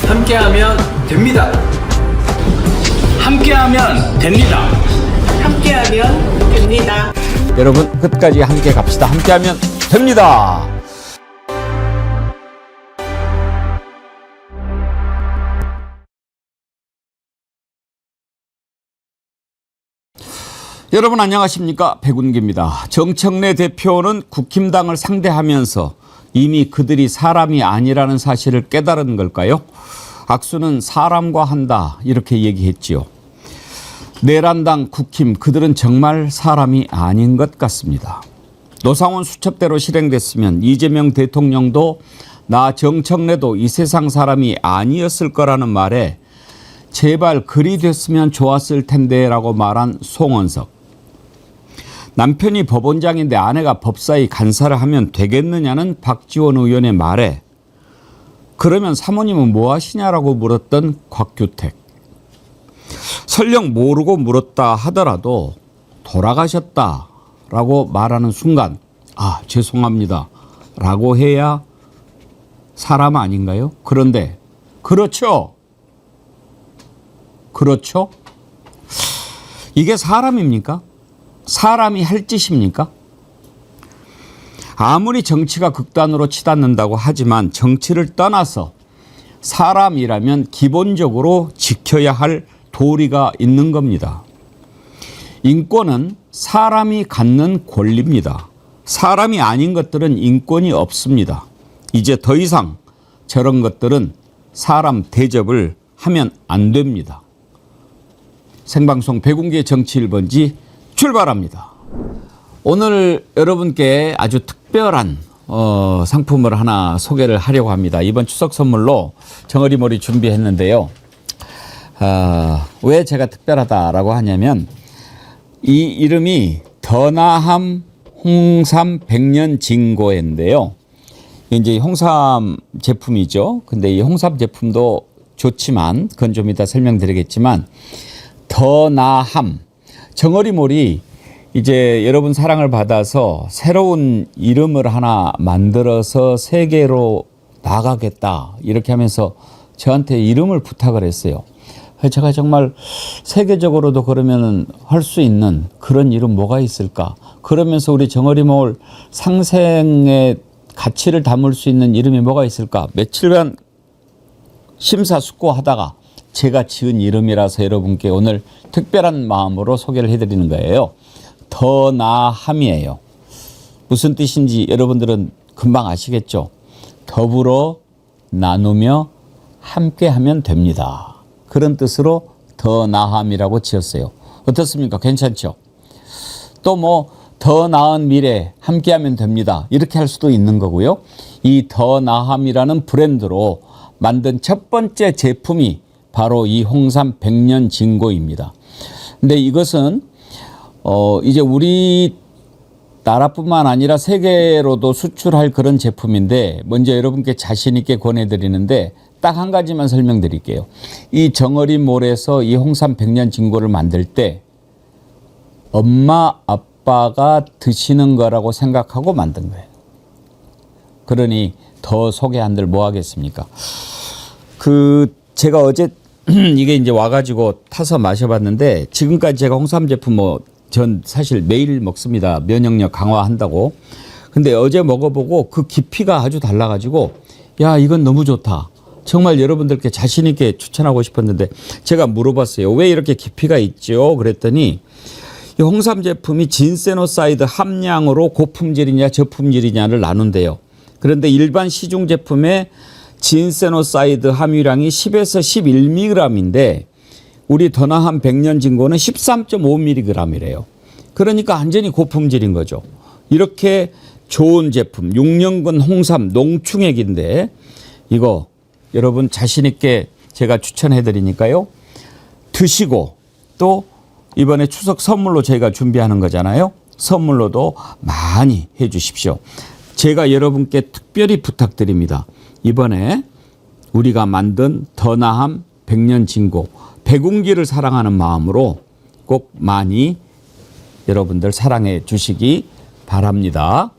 함께하면 됩니다. 함께하면 됩니다. 함께하면 됩니다. 여러분 끝까지 함께 갑시다. 함께하면 됩니다. 여러분 안녕하십니까? 백운기입니다. 정청래 대표는 국힘당을 상대하면서 이미 그들이 사람이 아니라는 사실을 깨달은 걸까요? 악수는 사람과 한다 이렇게 얘기했지요. 내란당 국힘 그들은 정말 사람이 아닌 것 같습니다. 노상원 수첩대로 실행됐으면 이재명 대통령도 나 정청래도 이 세상 사람이 아니었을 거라는 말에 제발 그리 됐으면 좋았을 텐데 라고 말한 송원석. 남편이 법원장인데 아내가 법사위 간사를 하면 되겠느냐는 박지원 의원의 말에 그러면 사모님은 뭐 하시냐라고 물었던 곽규택. 설령 모르고 물었다 하더라도 돌아가셨다라고 말하는 순간 아 죄송합니다 라고 해야 사람 아닌가요? 그런데 그렇죠. 그렇죠? 이게 사람입니까? 사람이 할 짓입니까? 아무리 정치가 극단으로 치닫는다고 하지만 정치를 떠나서 사람이라면 기본적으로 지켜야 할 도리가 있는 겁니다. 인권은 사람이 갖는 권리입니다. 사람이 아닌 것들은 인권이 없습니다. 이제 더 이상 저런 것들은 사람 대접을 하면 안 됩니다. 생방송 백운기의 정치 1번지 출발합니다. 오늘 여러분께 아주 특별한 상품을 하나 소개를 하려고 합니다. 이번 추석 선물로 정어리머리 준비했는데요. 왜 제가 특별하다라고 하냐면 이 이름이 더나함 홍삼 백년 진고인데요. 이제 홍삼 제품이죠. 근데 이 홍삼 제품도 좋지만 그건 좀 이따 설명드리겠지만 더나함 정어리몰이 이제 여러분 사랑을 받아서 새로운 이름을 하나 만들어서 세계로 나가겠다 이렇게 하면서 저한테 이름을 부탁을 했어요. 제가 정말 세계적으로도 그러면 할 수 있는 그런 이름 뭐가 있을까? 그러면서 우리 정어리몰 상생의 가치를 담을 수 있는 이름이 뭐가 있을까? 며칠간 심사숙고하다가 제가 지은 이름이라서 여러분께 오늘 특별한 마음으로 소개를 해드리는 거예요. 더나함이에요. 무슨 뜻인지 여러분들은 금방 아시겠죠? 더불어 나누며 함께하면 됩니다. 그런 뜻으로 더나함이라고 지었어요. 어떻습니까? 괜찮죠? 또 뭐 더 나은 미래 함께하면 됩니다. 이렇게 할 수도 있는 거고요. 이 더나함이라는 브랜드로 만든 첫 번째 제품이 바로 이 홍삼 백년 진고입니다. 근데 이것은 이제 우리 나라뿐만 아니라 세계로도 수출할 그런 제품인데 먼저 여러분께 자신 있게 권해드리는데 딱 한 가지만 설명드릴게요. 이 정어리몰에서 이 홍삼 백년 진고를 만들 때 엄마 아빠가 드시는 거라고 생각하고 만든 거예요. 그러니 더 소개 한들 뭐 하겠습니까? 제가 어제 이게 이제 와가지고 타서 마셔봤는데 지금까지 제가 홍삼 제품 전 사실 매일 먹습니다. 면역력 강화한다고. 근데 어제 먹어보고 그 깊이가 아주 달라가지고 야 이건 너무 좋다. 정말 여러분들께 자신 있게 추천하고 싶었는데 제가 물어봤어요. 왜 이렇게 깊이가 있죠? 그랬더니 이 홍삼 제품이 진세노사이드 함량으로 고품질이냐 저품질이냐를 나눈대요. 그런데 일반 시중 제품의 진세노사이드 함유량이 10에서 11mg인데 우리 더나함 백년 진고는 13.5mg이래요. 그러니까 완전히 고품질인 거죠. 이렇게 좋은 제품 6년근 홍삼 농축액인데 이거 여러분 자신 있게 제가 추천해 드리니까요. 드시고 또 이번에 추석 선물로 저희가 준비하는 거잖아요. 선물로도 많이 해 주십시오. 제가 여러분께 특별히 부탁드립니다. 이번에 우리가 만든 더나함 백년 진고 백운기를 사랑하는 마음으로 꼭 많이 여러분들 사랑해 주시기 바랍니다.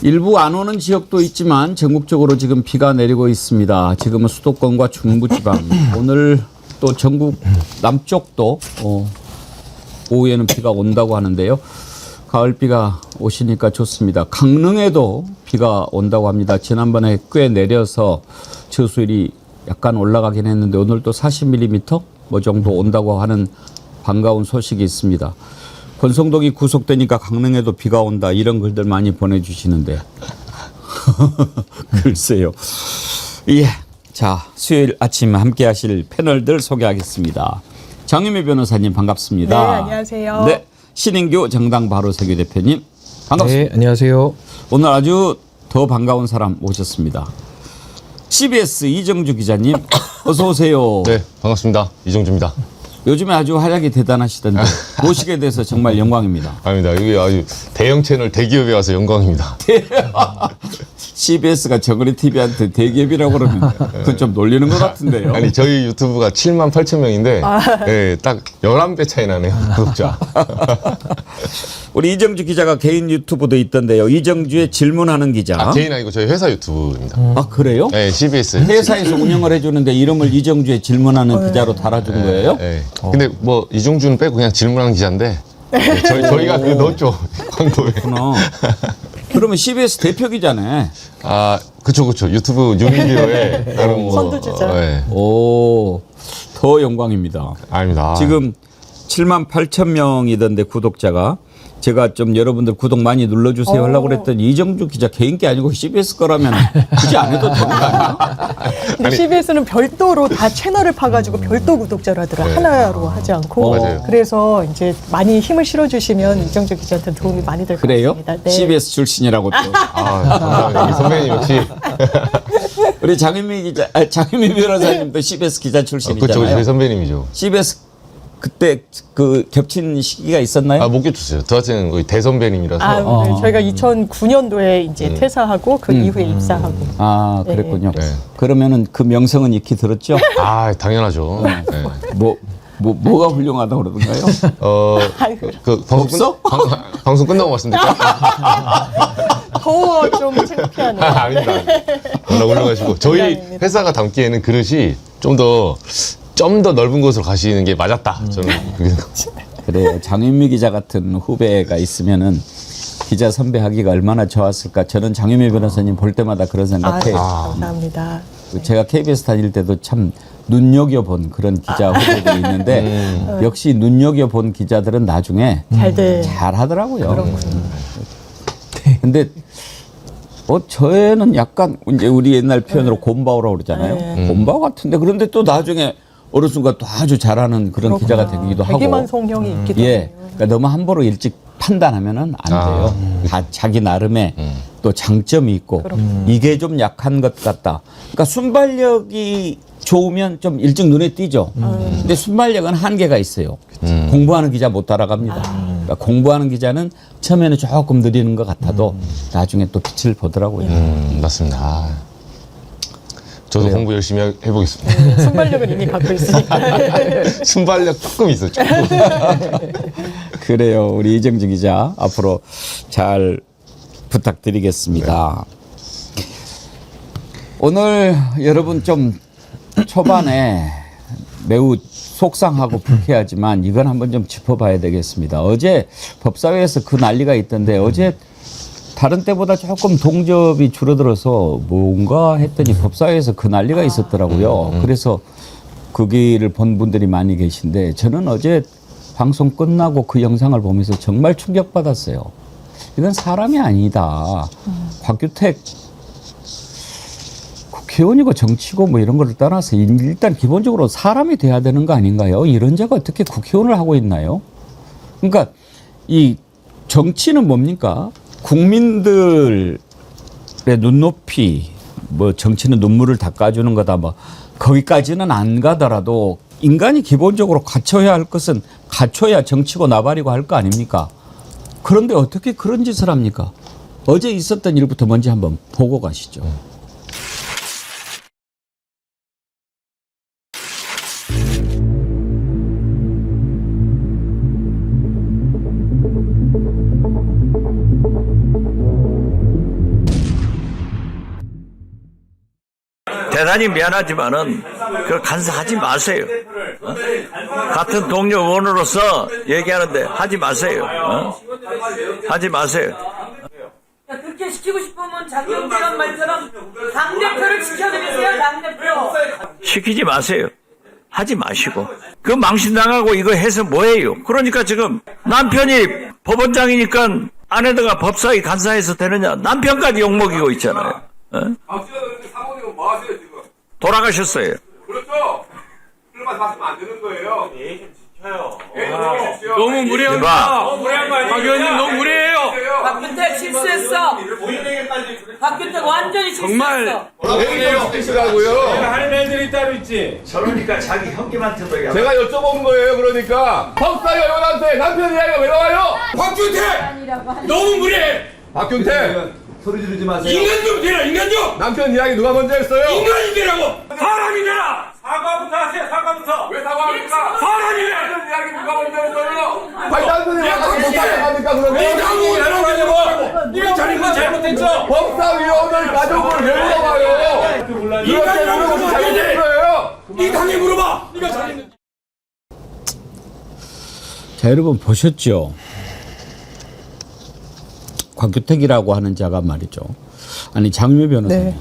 일부 안 오는 지역도 있지만 전국적으로 지금 비가 내리고 있습니다. 지금은 수도권과 중부지방 오늘 또 전국 남쪽도 오후에는 비가 온다고 하는데요. 가을비가 오시니까 좋습니다. 강릉에도 비가 온다고 합니다. 지난번에 꽤 내려서 저수율이 약간 올라가긴 했는데 오늘 또 40mm 뭐 정도 온다고 하는 반가운 소식이 있습니다. 권성동이 구속되니까 강릉에도 비가 온다 이런 글들 많이 보내주시는데 글쎄요. 예, 자 수요일 아침 함께하실 패널들 소개하겠습니다. 장유미 변호사님 반갑습니다. 네, 안녕하세요. 네, 신인규 정당 바로세계 대표님 반갑습니다. 네, 안녕하세요. 오늘 아주 더 반가운 사람 오셨습니다. CBS 이정주 기자님 어서 오세요. 네, 반갑습니다. 이정주입니다. 요즘에 아주 활약이 대단하시던데 모시게 돼서 정말 영광입니다. 아닙니다. 이게 아주 대형 채널 대기업에 와서 영광입니다. CBS가 정은희 TV한테 대기업이라고 그러면 그건 좀 놀리는 것 같은데요. 아니 저희 유튜브가 7만 8천 명인데 네, 딱 11배 차이 나네요. 구독자. 우리 이정주 기자가 개인 유튜브도 있던데요. 이정주의 질문하는 기자. 개인 아니고 저희 회사 유튜브입니다. 아 그래요? 네, CBS. 회사에서 운영을 해주는데 이름을 이정주의 질문하는 기자로 달아준 거예요? 네. 근데 뭐 이정주는 빼고 그냥 질문하는 기자인데 네, 저희가 그 넣었죠. 광고에. 그렇구나. 그러면 CBS 대표 기자네. 아, 그쵸. 유튜브 뉴미디어에 다른 뭐. 선두주자. 네. 오, 더 영광입니다. 아닙니다. 지금 7만 8천 명이던데 구독자가 제가 좀 여러분들 구독 많이 눌러주세요 하려고 그랬더니 이정주 기자 개인 게 아니고 CBS 거라면 굳이 안 해도 되는 거 아니야? 근데 CBS는 별도로 다 채널을 파가지고 별도 구독자로 하더라. 네. 하나로 하지 않고. 맞아요. 그래서 이제 많이 힘을 실어주시면 이정주 기자한테 도움이 많이 될 것 그래요? 같습니다. 네. CBS 출신이라고 또. 아, 감사합니다. 우리 선배님 역시. 우리 장윤미 기자, 장윤미 변호사님도 CBS 기자 그쵸, 출신이잖아요. 저희 선배님이죠. CBS 그때 그 겹친 시기가 있었나요? 아, 못 겹쳤어요. 저한테는 거의 대선배님이라서. 아, 네. 저희가 2009년도에 이제 퇴사하고 그 이후에 입사하고. 아, 네. 그랬군요. 네. 그러면은 그 명성은 익히 들었죠? 아, 당연하죠. 네. 뭐가 훌륭하다고 그러던가요? 그 방송 없어? 방송 끝나고 말씀드릴까요? 더 좀 창피하네요. 아닙니다. 워낙 훌륭하시고 저희 농담입니다. 회사가 담기에는 그릇이 좀 더 넓은 곳으로 가시는 게 맞았다. 저는 그게 그래요. 장윤미 기자 같은 후배가 있으면은 기자 선배 하기가 얼마나 좋았을까. 저는 장윤미 변호사님 볼 때마다 그런 생각해요. 감사합니다. 제가 KBS 다닐 때도 참 눈여겨본 그런 기자 후배들이 있는데 역시 눈여겨본 기자들은 나중에 잘 하더라고요. 근데 저애는 약간 이제 우리 옛날 표현으로 곰바오라고 그러잖아요. 곰바오 같은데 그런데 또 나중에 어느 순간 또 아주 잘하는 그런 기자가 되기도 하고. 대기만성형이 있기도 예. 해요. 그러니까 너무 함부로 일찍 판단하면은 안 돼요. 다 자기 나름의 또 장점이 있고 이게 좀 약한 것 같다. 그러니까 순발력이 좋으면 좀 일찍 눈에 띄죠. 근데 순발력은 한계가 있어요. 공부하는 기자 못 따라갑니다. 그러니까 공부하는 기자는 처음에는 조금 느리는 것 같아도 나중에 또 빛을 보더라고요. 맞습니다. 저도 공부 열심히 해보겠습니다. 순발력은 이미 갖고 있으니까. 순발력 조금 있었죠. 그래요. 우리 이정주 기자 앞으로 잘 부탁드리겠습니다. 오늘 여러분 좀 초반에 매우 속상하고 불쾌하지만 이건 한번 좀 짚어봐야 되겠습니다. 어제 법사위에서 그 난리가 있던데 어제 다른 때보다 조금 동접이 줄어들어서 뭔가 했더니 법사위에서 그 난리가 있었더라고요. 그래서 그 길을 본 분들이 많이 계신데 저는 어제 방송 끝나고 그 영상을 보면서 정말 충격받았어요. 이건 사람이 아니다. 곽규택 국회의원이고 정치고 뭐 이런 거를 떠나서 일단 기본적으로 사람이 돼야 되는 거 아닌가요? 이런 자가 어떻게 국회의원을 하고 있나요? 그러니까 이 정치는 뭡니까? 국민들의 눈높이, 뭐 정치는 눈물을 닦아주는 거다, 뭐 거기까지는 안 가더라도 인간이 기본적으로 갖춰야 할 것은 갖춰야 정치고 나발이고 할 거 아닙니까? 그런데 어떻게 그런 짓을 합니까? 어제 있었던 일부터 먼저 한번 보고 가시죠. 대단히 미안하지만은 그 간사하지 마세요. 같은 동료 의원으로서 얘기하는데 하지 마세요. 하지 마세요. 그렇게 시키고 싶으면 장경재란 말처럼 당대표를 지켜드리세요. 당대표. 시키지 마세요. 하지 마시고. 그 망신당하고 이거 해서 뭐해요? 그러니까 지금 남편이 법원장이니까 아내가 법사위 간사해서 되느냐? 남편까지 욕먹이고 있잖아요. 사모님은 뭐 하세요 지금? 돌아가셨어요. 그렇죠. 그런 말 하시면 안 되는 거예요. 예의 좀 지켜요. 너무 무례합니다. 너무 무례한 거 아니에요? 박 의원님 너무 무례해요. 박균택 실수했어. 박균택 완전히 실수했어. 정말 예의 좀 지키시라고요. 하는 애들이 따로 있지. 저러니까 자기 형님한테도 얘기하고. 제가 여쭤본 거예요. 그러니까 법사위 의원한테 남편 이야기가 왜 나와요? 박준택 너무 무례해. 박균택 소리 지르지 마세요. 인간 좀 되라. 인간 좀. 남편 이야기 누가 먼저 했어요? 인간이 되라고. 사람이 되라. 사과부터 하세요. 사과부터. 왜 사과합니까? 사람이래. 남편 이야기 누가 먼저 했어요? 아니 남편이 와서 못하니까 그러면 이 당이 여러 가지고 네가 자린 건 잘못했죠. 법사위원을 가족을 왜 물어봐요? 그렇게 물어보면 잘못된 거예요. 이 당에 물어봐. 네가 잘했는지. 자, 여러분 보셨죠? 곽규택이라고 하는 자가 말이죠. 아니 장미 변호사님. 네.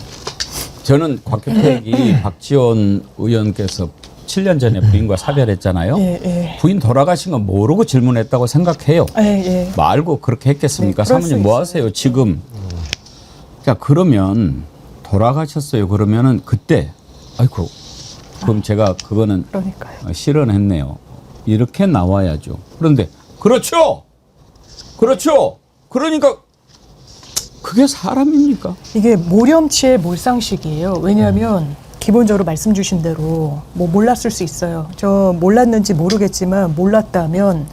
저는 곽규택이 박지원 의원께서 7년 전에 부인과 사별했잖아요. 예, 예. 부인 돌아가신 거 모르고 질문했다고 생각해요. 예, 예. 뭐 알고 그렇게 했겠습니까? 네, 그럴 사모님 수 뭐 있어요. 하세요 지금? 자 그러면 돌아가셨어요. 그러면은 그때 아이고 그럼 제가 그거는 그러니까요. 실언했네요. 이렇게 나와야죠. 그런데 그렇죠. 그러니까 그게 사람입니까? 이게 모렴치의 몰상식이에요. 왜냐하면 기본적으로 말씀 주신 대로 뭐 몰랐을 수 있어요. 저 몰랐는지 모르겠지만 몰랐다면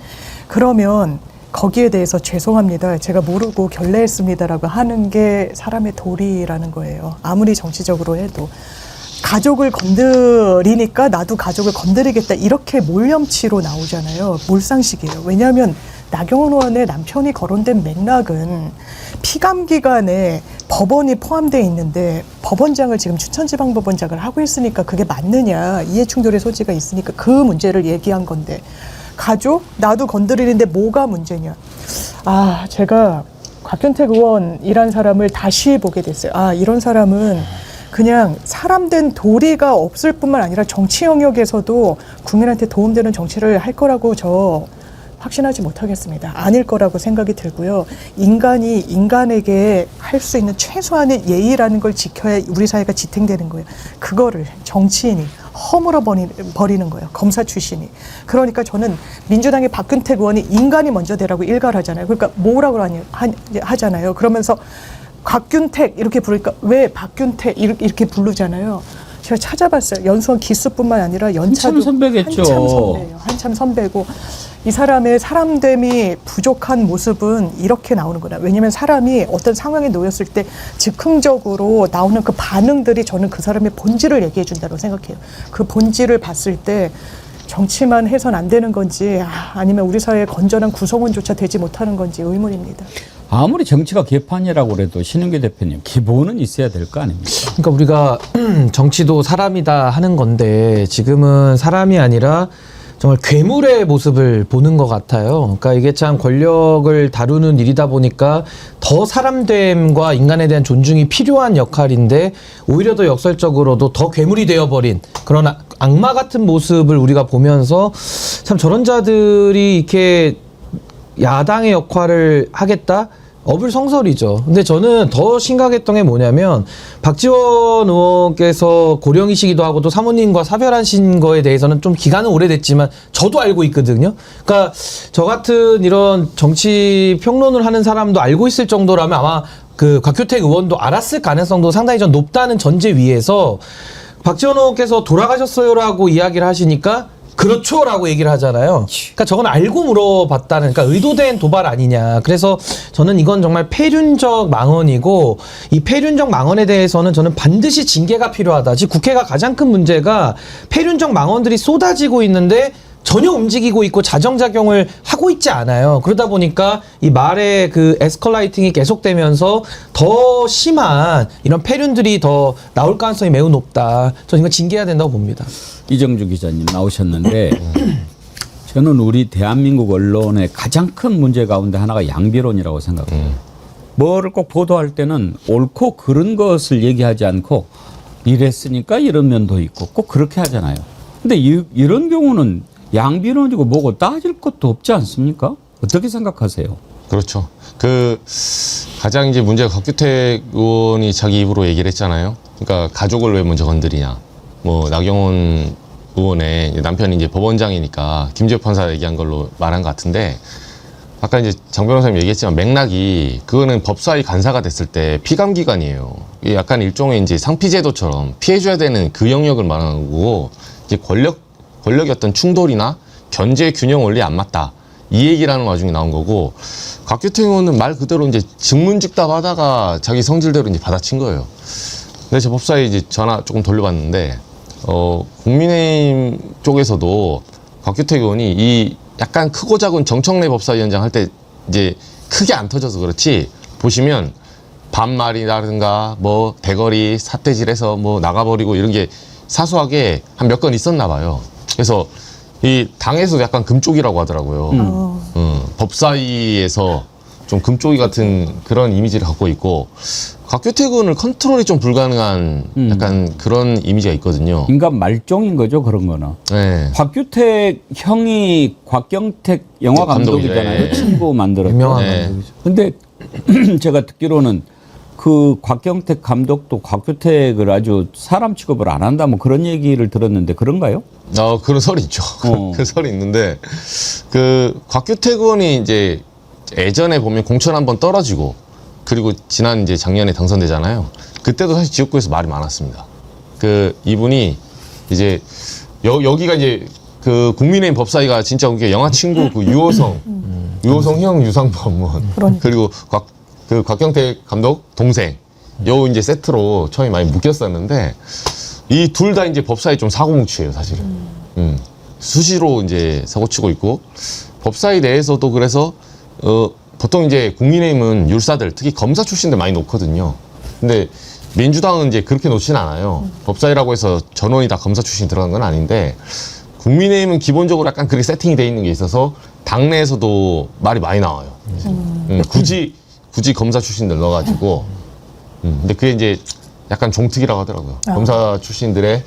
그러면 거기에 대해서 죄송합니다. 제가 모르고 결례했습니다라고 하는 게 사람의 도리라는 거예요. 아무리 정치적으로 해도. 가족을 건드리니까 나도 가족을 건드리겠다 이렇게 몰렴치로 나오잖아요. 몰상식이에요. 왜냐하면 나경원 의원의 남편이 거론된 맥락은 피감기관에 법원이 포함되어 있는데 법원장을 지금 춘천지방법원장을 하고 있으니까 그게 맞느냐 이해충돌의 소지가 있으니까 그 문제를 얘기한 건데 가족? 나도 건드리는데 뭐가 문제냐. 아 제가 곽균택 의원이란 사람을 다시 보게 됐어요. 아 이런 사람은 그냥 사람된 도리가 없을 뿐만 아니라 정치 영역에서도 국민한테 도움되는 정치를 할 거라고 저 확신하지 못하겠습니다. 아닐 거라고 생각이 들고요. 인간이 인간에게 할 수 있는 최소한의 예의라는 걸 지켜야 우리 사회가 지탱되는 거예요. 그거를 정치인이 허물어 버리는 거예요. 검사 출신이. 그러니까 저는 민주당의 박균택 의원이 인간이 먼저 되라고 일갈을 하잖아요. 그러니까 뭐라고 하잖아요. 그러면서 곽균택 이렇게 부르니까 왜 박균택 이렇게 부르잖아요. 제가 찾아봤어요. 연수원 기수뿐만 아니라 연차도 한참 선배겠죠. 한참 선배예요. 한참 선배고 이 사람의 사람됨이 부족한 모습은 이렇게 나오는 거다. 왜냐하면 사람이 어떤 상황에 놓였을 때 즉흥적으로 나오는 그 반응들이 저는 그 사람의 본질을 얘기해 준다고 생각해요. 그 본질을 봤을 때 정치만 해선 안 되는 건지 아니면 우리 사회의 건전한 구성원조차 되지 못하는 건지 의문입니다. 아무리 정치가 개판이라고 그래도 신은규 대표님 기본은 있어야 될 거 아닙니까? 그러니까 우리가 정치도 사람이다 하는 건데 지금은 사람이 아니라 정말 괴물의 모습을 보는 것 같아요. 그러니까 이게 참 권력을 다루는 일이다 보니까 더 사람됨과 인간에 대한 존중이 필요한 역할인데 오히려 더 역설적으로도 더 괴물이 되어버린 그런 악마 같은 모습을 우리가 보면서 참 저런 자들이 이렇게 야당의 역할을 하겠다? 어불성설이죠. 근데 저는 더 심각했던 게 뭐냐면 박지원 의원께서 고령이시기도 하고 또 사모님과 사별하신 거에 대해서는 좀 기간은 오래됐지만 저도 알고 있거든요. 그러니까 저 같은 이런 정치 평론을 하는 사람도 알고 있을 정도라면 아마 그 곽규택 의원도 알았을 가능성도 상당히 좀 높다는 전제 위에서 박지원 의원께서 돌아가셨어요라고 이야기를 하시니까 그렇죠 라고 얘기를 하잖아요. 그러니까 저건 알고 물어봤다는, 그러니까 의도된 도발 아니냐. 그래서 저는 이건 정말 폐륜적 망언이고 이 폐륜적 망언에 대해서는 저는 반드시 징계가 필요하다. 즉 국회가 가장 큰 문제가 폐륜적 망언들이 쏟아지고 있는데 전혀 움직이고 있고 자정작용을 하고 있지 않아요. 그러다 보니까 이 말의 그 에스컬레이팅이 계속되면서 더 심한 이런 폐륜들이 더 나올 가능성이 매우 높다. 저는 이거 징계해야 된다고 봅니다. 이정주 기자님 나오셨는데 저는 우리 대한민국 언론의 가장 큰 문제 가운데 하나가 양비론이라고 생각해요. 뭐를 꼭 보도할 때는 옳고 그른 것을 얘기하지 않고 이랬으니까 이런 면도 있고 꼭 그렇게 하잖아요. 근데 이런 경우는 양비론이고 뭐고 따질 것도 없지 않습니까? 어떻게 생각하세요? 그렇죠. 가장 이제 문제가 곽규택 의원이 자기 입으로 얘기를 했잖아요. 그러니까 가족을 왜 먼저 건드리냐. 뭐 나경원 의원의 남편이 이제 법원장이니까 김재호 판사 얘기한 걸로 말한 것 같은데, 아까 이제 장 변호사님 얘기했지만 맥락이 그거는 법사위 간사가 됐을 때 피감기관이에요. 이게 약간 일종의 이제 상피제도처럼 피해줘야 되는 그 영역을 말하는 거고, 이제 권력의 어떤 충돌이나 견제 균형 원리 안 맞다, 이 얘기라는 와중에 나온 거고, 곽규택 의원은 말 그대로 이제 증문즉답하다가 자기 성질대로 이제 받아친 거예요. 근데 저 법사위 이제 전화 조금 돌려봤는데, 국민의힘 쪽에서도 곽규택 의원이 이 약간 크고 작은 정청래 법사위원장 할 때 이제 크게 안 터져서 그렇지, 보시면 반말이라든가 뭐 대거리 삿대질해서 뭐 나가버리고 이런 게 사소하게 한 몇 건 있었나 봐요. 그래서 이 당에서도 약간 금쪽이라고 하더라고요. 법사위에서 좀 금쪽이 같은 그런 이미지를 갖고 있고, 곽규택 의원을 컨트롤이 좀 불가능한 약간 그런 이미지가 있거든요. 인간 말종인 거죠, 그런 거는. 네. 곽규택 형이 곽경택 영화 감독이잖아요. 네. 친구 만들었죠. 유명한 네. 감독이죠. 근데 제가 듣기로는 그 곽경택 감독도 곽규택을 아주 사람 취급을 안 한다, 뭐 그런 얘기를 들었는데 그런가요? 그런 설이 있죠. 그 설이 있는데, 곽규택 의원이 이제 예전에 보면 공천 한번 떨어지고, 그리고 지난 이제 작년에 당선되잖아요. 그때도 사실 지역구에서 말이 많았습니다. 이분이 이제 여기가 이제 국민의힘 법사위가 진짜 웃겨, 영화 친구 유호성 형 유상범 그리고 곽경택 감독 동생, 요 이제 세트로 처음에 많이 묶였었는데, 이 둘 다 이제 법사위 좀 사고뭉치예요, 사실은. 수시로 이제 사고치고 있고, 법사위 내에서도 그래서 보통 이제 국민의힘은 율사들, 특히 검사 출신들 많이 놓거든요. 근데 민주당은 이제 그렇게 놓지는 않아요. 법사위라고 해서 전원이 다 검사 출신 들어간 건 아닌데, 국민의힘은 기본적으로 약간 그렇게 세팅이 돼 있는 게 있어서 당내에서도 말이 많이 나와요. 굳이 검사 출신들 넣어가지고. 근데 그게 이제 약간 종특이라고 하더라고요. 검사 출신들의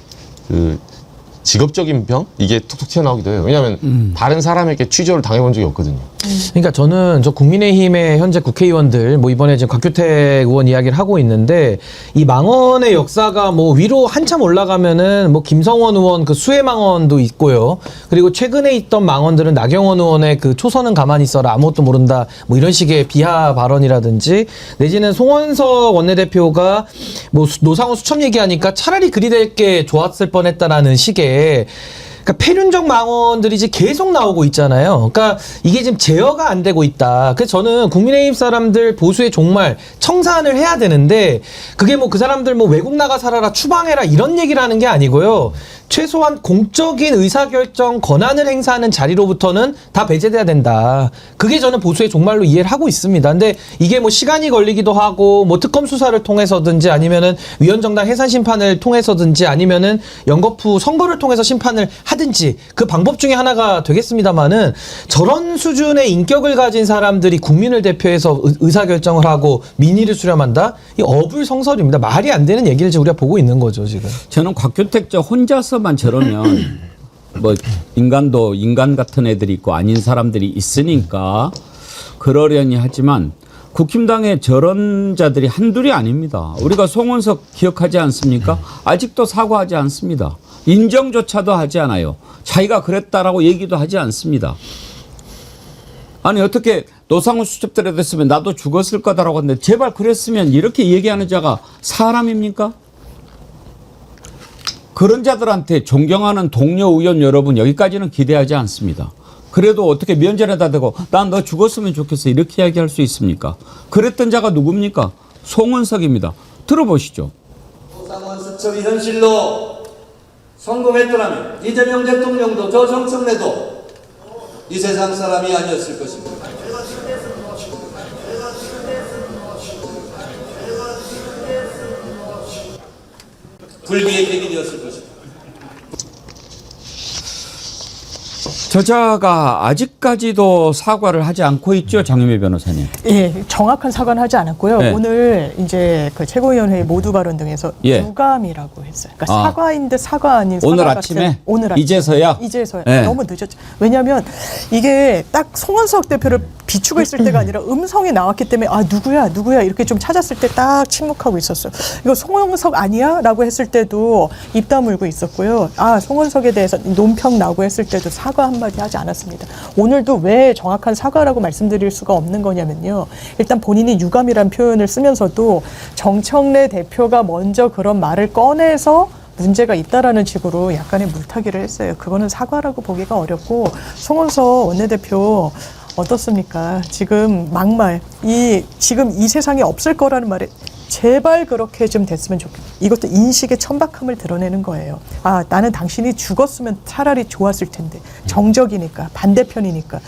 직업적인 병? 이게 툭툭 튀어나오기도 해요. 왜냐하면 다른 사람에게 취조를 당해본 적이 없거든요. 그러니까 저는 저 국민의힘의 현재 국회의원들, 뭐 이번에 지금 곽규택 의원 이야기를 하고 있는데, 이 망언의 역사가 뭐 위로 한참 올라가면은 뭐 김성원 의원 그 수해 망언도 있고요. 그리고 최근에 있던 망언들은 나경원 의원의 그 초선은 가만히 있어라, 아무것도 모른다, 뭐 이런 식의 비하 발언이라든지, 내지는 송원석 원내대표가 뭐 노상훈 수첩 얘기하니까 차라리 그리 될 게 좋았을 뻔했다라는 식의, 그러니까 폐륜적 망언들이 이제 계속 나오고 있잖아요. 그러니까 이게 지금 제어가 안 되고 있다. 그래서 저는 국민의힘 사람들 보수의 종말 청산을 해야 되는데, 그게 뭐 그 사람들 뭐 외국 나가 살아라, 추방해라 이런 얘기를 하는 게 아니고요. 최소한 공적인 의사결정 권한을 행사하는 자리로부터는 다 배제돼야 된다. 그게 저는 보수의 종말로 이해를 하고 있습니다. 근데 이게 뭐 시간이 걸리기도 하고, 뭐 특검 수사를 통해서든지, 아니면은 위원정당 해산 심판을 통해서든지, 아니면은 연거푸 선거를 통해서 심판을 하든지, 그 방법 중에 하나가 되겠습니다만은, 저런 수준의 인격을 가진 사람들이 국민을 대표해서 의사결정을 하고 민의를 수렴한다? 이 어불성설입니다. 말이 안 되는 얘기를 지금 우리가 보고 있는 거죠, 지금. 저는 곽규택 혼자서만 저러면 뭐 인간도 인간 같은 애들이 있고 아닌 사람들이 있으니까 그러려니 하지만, 국힘당의 저런 자들이 한둘이 아닙니다. 우리가 송원석 기억하지 않습니까? 아직도 사과하지 않습니다. 인정조차도 하지 않아요. 자기가 그랬다라고 얘기도 하지 않습니다. 아니 어떻게 노상훈 수첩들에 됐으면 나도 죽었을 거다라고 하는데, 제발 그랬으면 이렇게 얘기하는 자가 사람입니까? 그런 자들한테 존경하는 동료 의원 여러분, 여기까지는 기대하지 않습니다. 그래도 어떻게 면전에다 대고 난 너 죽었으면 좋겠어 이렇게 이야기할 수 있습니까? 그랬던 자가 누굽니까? 송원석입니다. 들어보시죠. 노상훈 수첩이 현실로 성공했더라면 이재명 대통령도 저 정청래도 이 세상 사람이 아니었을 것입니다. 불비의 객이 되었을 것입니다. 저자가 아직까지도 사과를 하지 않고 있죠, 장유미 변호사님. 예, 정확한 사과는 하지 않았고요. 네. 오늘 이제 그 최고위원회 모두 발언 등에서 예. 유감이라고 했어요. 그러니까 아. 사과인데 사과 아닌 사과 오늘 같은, 아침에? 오늘 아침에 이제서야? 이제서야 네. 너무 늦었죠. 왜냐하면 이게 딱 송원석 대표를 비추고 있을 때가 아니라 음성이 나왔기 때문에 아 누구야 이렇게 좀 찾았을 때 딱 침묵하고 있었어요. 이거 송원석 아니야?라고 했을 때도 입 다물고 있었고요. 아 송원석에 대해서 논평 나오고 했을 때도 사과 한마디 하지 않았습니다. 오늘도 왜 정확한 사과라고 말씀드릴 수가 없는 거냐면요. 일단 본인이 유감이란 표현을 쓰면서도 정청래 대표가 먼저 그런 말을 꺼내서 문제가 있다라는 식으로 약간의 물타기를 했어요. 그거는 사과라고 보기가 어렵고 송원석 원내대표 어떻습니까? 지금 막말, 지금 이 세상에 없을 거라는 말에 제발 그렇게 좀 됐으면 좋겠다. 이것도 인식의 천박함을 드러내는 거예요. 아, 나는 당신이 죽었으면 차라리 좋았을 텐데. 정적이니까, 반대편이니까.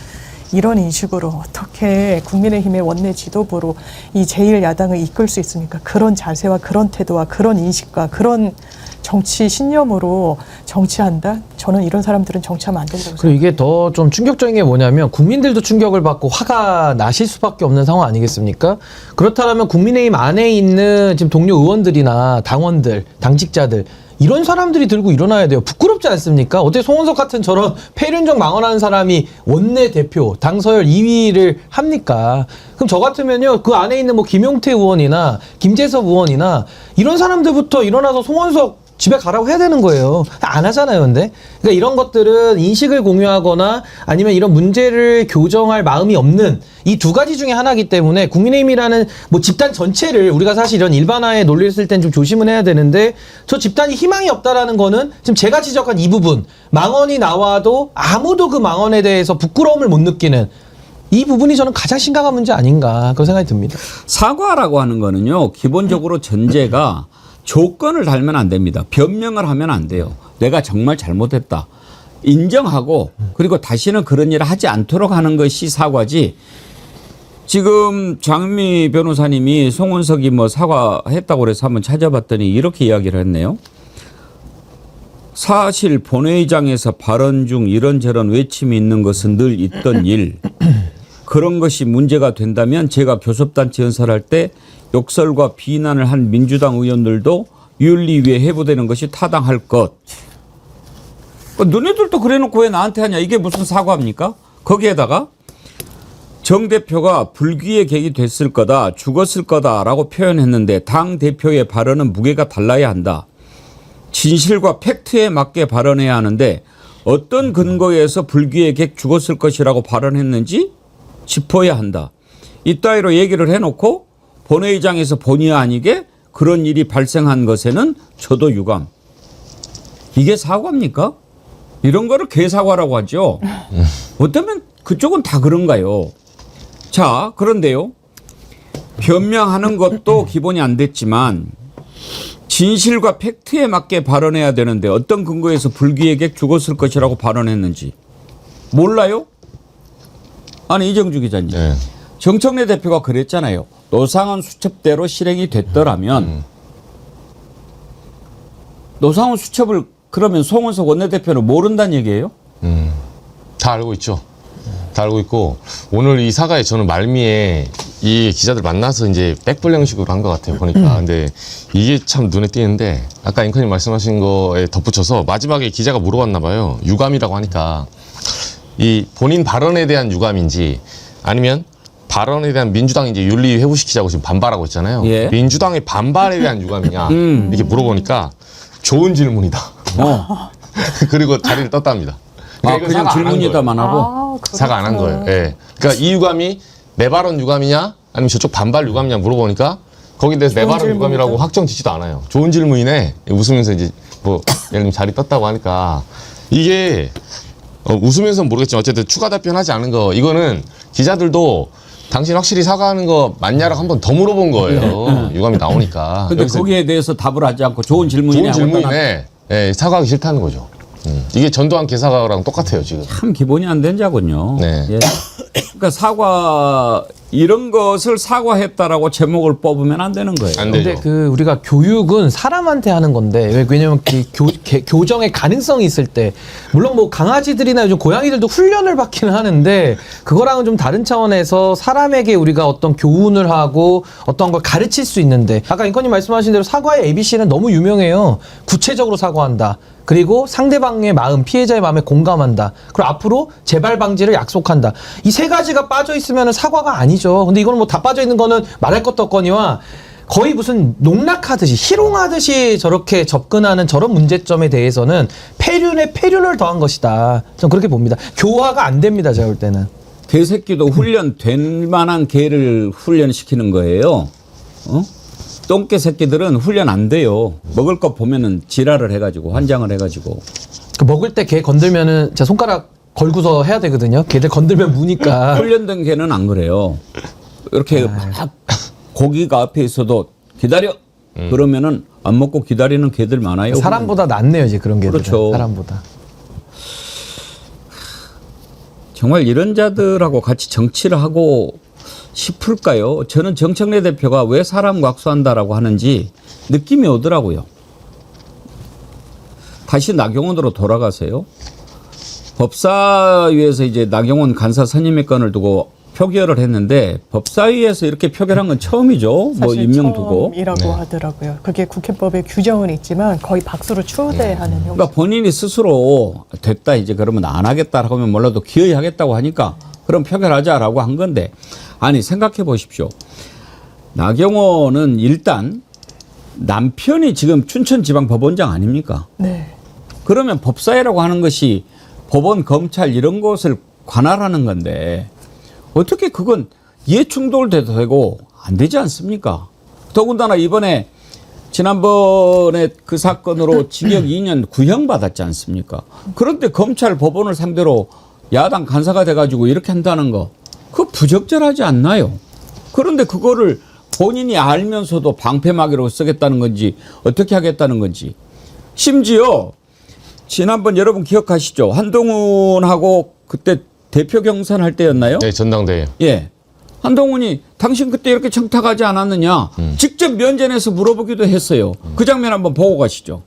이런 인식으로 어떻게 국민의힘의 원내 지도부로 이 제1야당을 이끌 수 있습니까? 그런 자세와 그런 태도와 그런 인식과 그런 정치 신념으로 정치한다? 저는 이런 사람들은 정치하면 안 된다고 그리고 생각합니다. 이게 더 좀 충격적인 게 뭐냐면 국민들도 충격을 받고 화가 나실 수밖에 없는 상황 아니겠습니까? 그렇다면 국민의힘 안에 있는 지금 동료 의원들이나 당원들, 당직자들 이런 사람들이 들고 일어나야 돼요. 부끄럽지 않습니까? 어떻게 송원석 같은 저런 폐륜적 망언하는 사람이 원내대표, 당 서열 2위를 합니까? 그럼 저 같으면요, 그 안에 있는 뭐 김용태 의원이나 김재섭 의원이나 이런 사람들부터 일어나서 송원석 집에 가라고 해야 되는 거예요. 안 하잖아요, 근데. 그러니까 이런 것들은 인식을 공유하거나 아니면 이런 문제를 교정할 마음이 없는 이 두 가지 중에 하나이기 때문에 국민의힘이라는 뭐 집단 전체를 우리가 사실 이런 일반화의 논리를 쓸 땐 좀 조심은 해야 되는데 저 집단이 희망이 없다라는 거는 지금 제가 지적한 이 부분, 망언이 나와도 아무도 그 망언에 대해서 부끄러움을 못 느끼는 이 부분이 저는 가장 심각한 문제 아닌가 그런 생각이 듭니다. 사과라고 하는 거는요, 기본적으로 전제가 조건을 달면 안 됩니다. 변명을 하면 안 돼요. 내가 정말 잘못했다. 인정하고 그리고 다시는 그런 일을 하지 않도록 하는 것이 사과지. 지금 장미 변호사님이 송원석이 뭐 사과했다고 그래서 한번 찾아봤더니 이렇게 이야기를 했네요. 사실 본회의장에서 발언 중 이런저런 외침이 있는 것은 늘 있던 일. 그런 것이 문제가 된다면 제가 교섭단체 연설할 때 욕설과 비난을 한 민주당 의원들도 윤리위에 해부되는 것이 타당할 것. 너네들도 그래놓고 왜 나한테 하냐. 이게 무슨 사과입니까? 거기에다가 정 대표가 불귀의 객이 됐을 거다, 죽었을 거다라고 표현했는데 당 대표의 발언은 무게가 달라야 한다. 진실과 팩트에 맞게 발언해야 하는데 어떤 근거에서 불귀의 객 죽었을 것이라고 발언했는지 짚어야 한다. 이따위로 얘기를 해놓고 본회의장에서 본의 아니게 그런 일이 발생한 것에는 저도 유감. 이게 사과입니까? 이런 거를 개사과라고 하죠. 어쩌면 그쪽은 다 그런가요? 자, 그런데요. 변명하는 것도 기본이 안 됐지만 진실과 팩트에 맞게 발언해야 되는데 어떤 근거에서 불귀에게 죽었을 것이라고 발언했는지 몰라요? 아니, 이정주 기자님. 네. 정청래 대표가 그랬잖아요. 노상원 수첩대로 실행이 됐더라면 노상원 수첩을 그러면 송원석 원내대표는 모른다는 얘기예요? 다 알고 있죠. 다 알고 있고 오늘 이 사과에 저는 말미에 이 기자들 만나서 이제 백불 형식으로 한 것 같아요, 보니까. 근데 이게 참 눈에 띄는데 아까 앵커님 말씀하신 거에 덧붙여서 마지막에 기자가 물어봤나 봐요. 유감이라고 하니까 이 본인 발언에 대한 유감인지 아니면 발언에 대한 민주당이 이제 윤리 회부시키자고 지금 반발하고 있잖아요. 예. 민주당의 반발에 대한 유감이냐 이렇게 물어보니까 좋은 질문이다. 그리고 자리를 떴답니다. 아, 이건 그냥 사과 안한 질문이다만 거예요. 하고? 사과 안 한 거예요. 예. 그러니까 이 유감이 내 발언 유감이냐 아니면 저쪽 반발 유감이냐 물어보니까 거기에 대해서 내 발언 유감이라고 확정 짓지도 않아요. 좋은 질문이네. 웃으면서 이제 뭐 예를 들면 자리 떴다고 하니까 이게 웃으면서는 모르겠지만 어쨌든 추가 답변하지 않은 거 이거는 기자들도 당신 확실히 사과하는 거 맞냐라고 한 번 더 물어본 거예요. 유감이 나오니까. 근데 거기에 대해서 답을 하지 않고 좋은 질문이네. 좋은 질문이네. 예, 사과하기 싫다는 거죠. 이게 전두환 개사가랑 똑같아요 지금. 참 기본이 안 된 자군요. 네. 예. 그러니까 사과 이런 것을 사과했다라고 제목을 뽑으면 안 되는 거예요. 안 되죠. 근데 그 우리가 교육은 사람한테 하는 건데 왜냐면 그 교정의 가능성이 있을 때 물론 뭐 강아지들이나 요즘 고양이들도 훈련을 받기는 하는데 그거랑은 좀 다른 차원에서 사람에게 우리가 어떤 교훈을 하고 어떤 걸 가르칠 수 있는데 아까 앵커님 말씀하신 대로 사과의 ABC는 너무 유명해요. 구체적으로 사과한다. 그리고 상대방의 마음, 피해자의 마음에 공감한다. 그리고 앞으로 재발 방지를 약속한다. 이 세 가지가 빠져 있으면 사과가 아니죠. 근데 이건 뭐 다 빠져 있는 거는 말할 것도 없거니와 거의 무슨 농락하듯이 희롱하듯이 저렇게 접근하는 저런 문제점에 대해서는 폐륜에 폐륜을 더한 것이다. 전 그렇게 봅니다. 교화가 안 됩니다. 제가 볼 때는. 개새끼도 훈련될 만한 개를 훈련시키는 거예요. 똥개 새끼들은 훈련 안 돼요. 먹을 거 보면은 지랄을 해가지고 환장을 해가지고. 그 먹을 때 개 건들면은 제 손가락 걸고서 해야 되거든요. 개들 건들면 무니까. 훈련된 개는 안 그래요. 이렇게 막 고기가 앞에 있어도 기다려. 그러면은 안 먹고 기다리는 개들 많아요. 사람보다 낫네요, 이제 그런 개들은. 그렇죠. 사람보다. 정말 이런 자들하고 같이 정치를 하고 싶을까요? 저는 정청래 대표가 왜 사람 곽수한다라고 하는지 느낌이 오더라고요. 다시 나경원으로 돌아가세요. 법사위에서 이제 나경원 간사 선임의 건을 두고 표결을 했는데 법사위에서 이렇게 표결한 건 처음이죠. 뭐 사실 임명 두고. 처음이라고 하더라고요. 그게 국회법에 규정은 있지만 거의 박수로 추대하는 형식. 그러니까 본인이 스스로 됐다 이제 그러면 안 하겠다라고 하면 몰라도 기어이 하겠다고 하니까 그럼 표결하자라고 한 건데 아니 생각해 보십시오. 나경원은 일단 남편이 지금 춘천지방법원장 아닙니까? 네. 그러면 법사위라고 하는 것이 법원, 검찰 이런 것을 관할하는 건데 어떻게 그건 이해충돌돼도 되고 안 되지 않습니까? 더군다나 이번에 지난번에 그 사건으로 징역 2년 구형받았지 않습니까? 그런데 검찰, 법원을 상대로 야당 간사가 돼가지고 이렇게 한다는 거 그거 부적절하지 않나요? 그런데 그거를 본인이 알면서도 방패막이라고 쓰겠다는 건지 어떻게 하겠다는 건지 심지어 지난번 여러분 기억하시죠? 한동훈하고 그때 대표 경선할 때였나요? 네, 전당대회. 예. 한동훈이 당신 그때 이렇게 청탁하지 않았느냐 직접 면전에서 물어보기도 했어요. 그 장면 한번 보고 가시죠.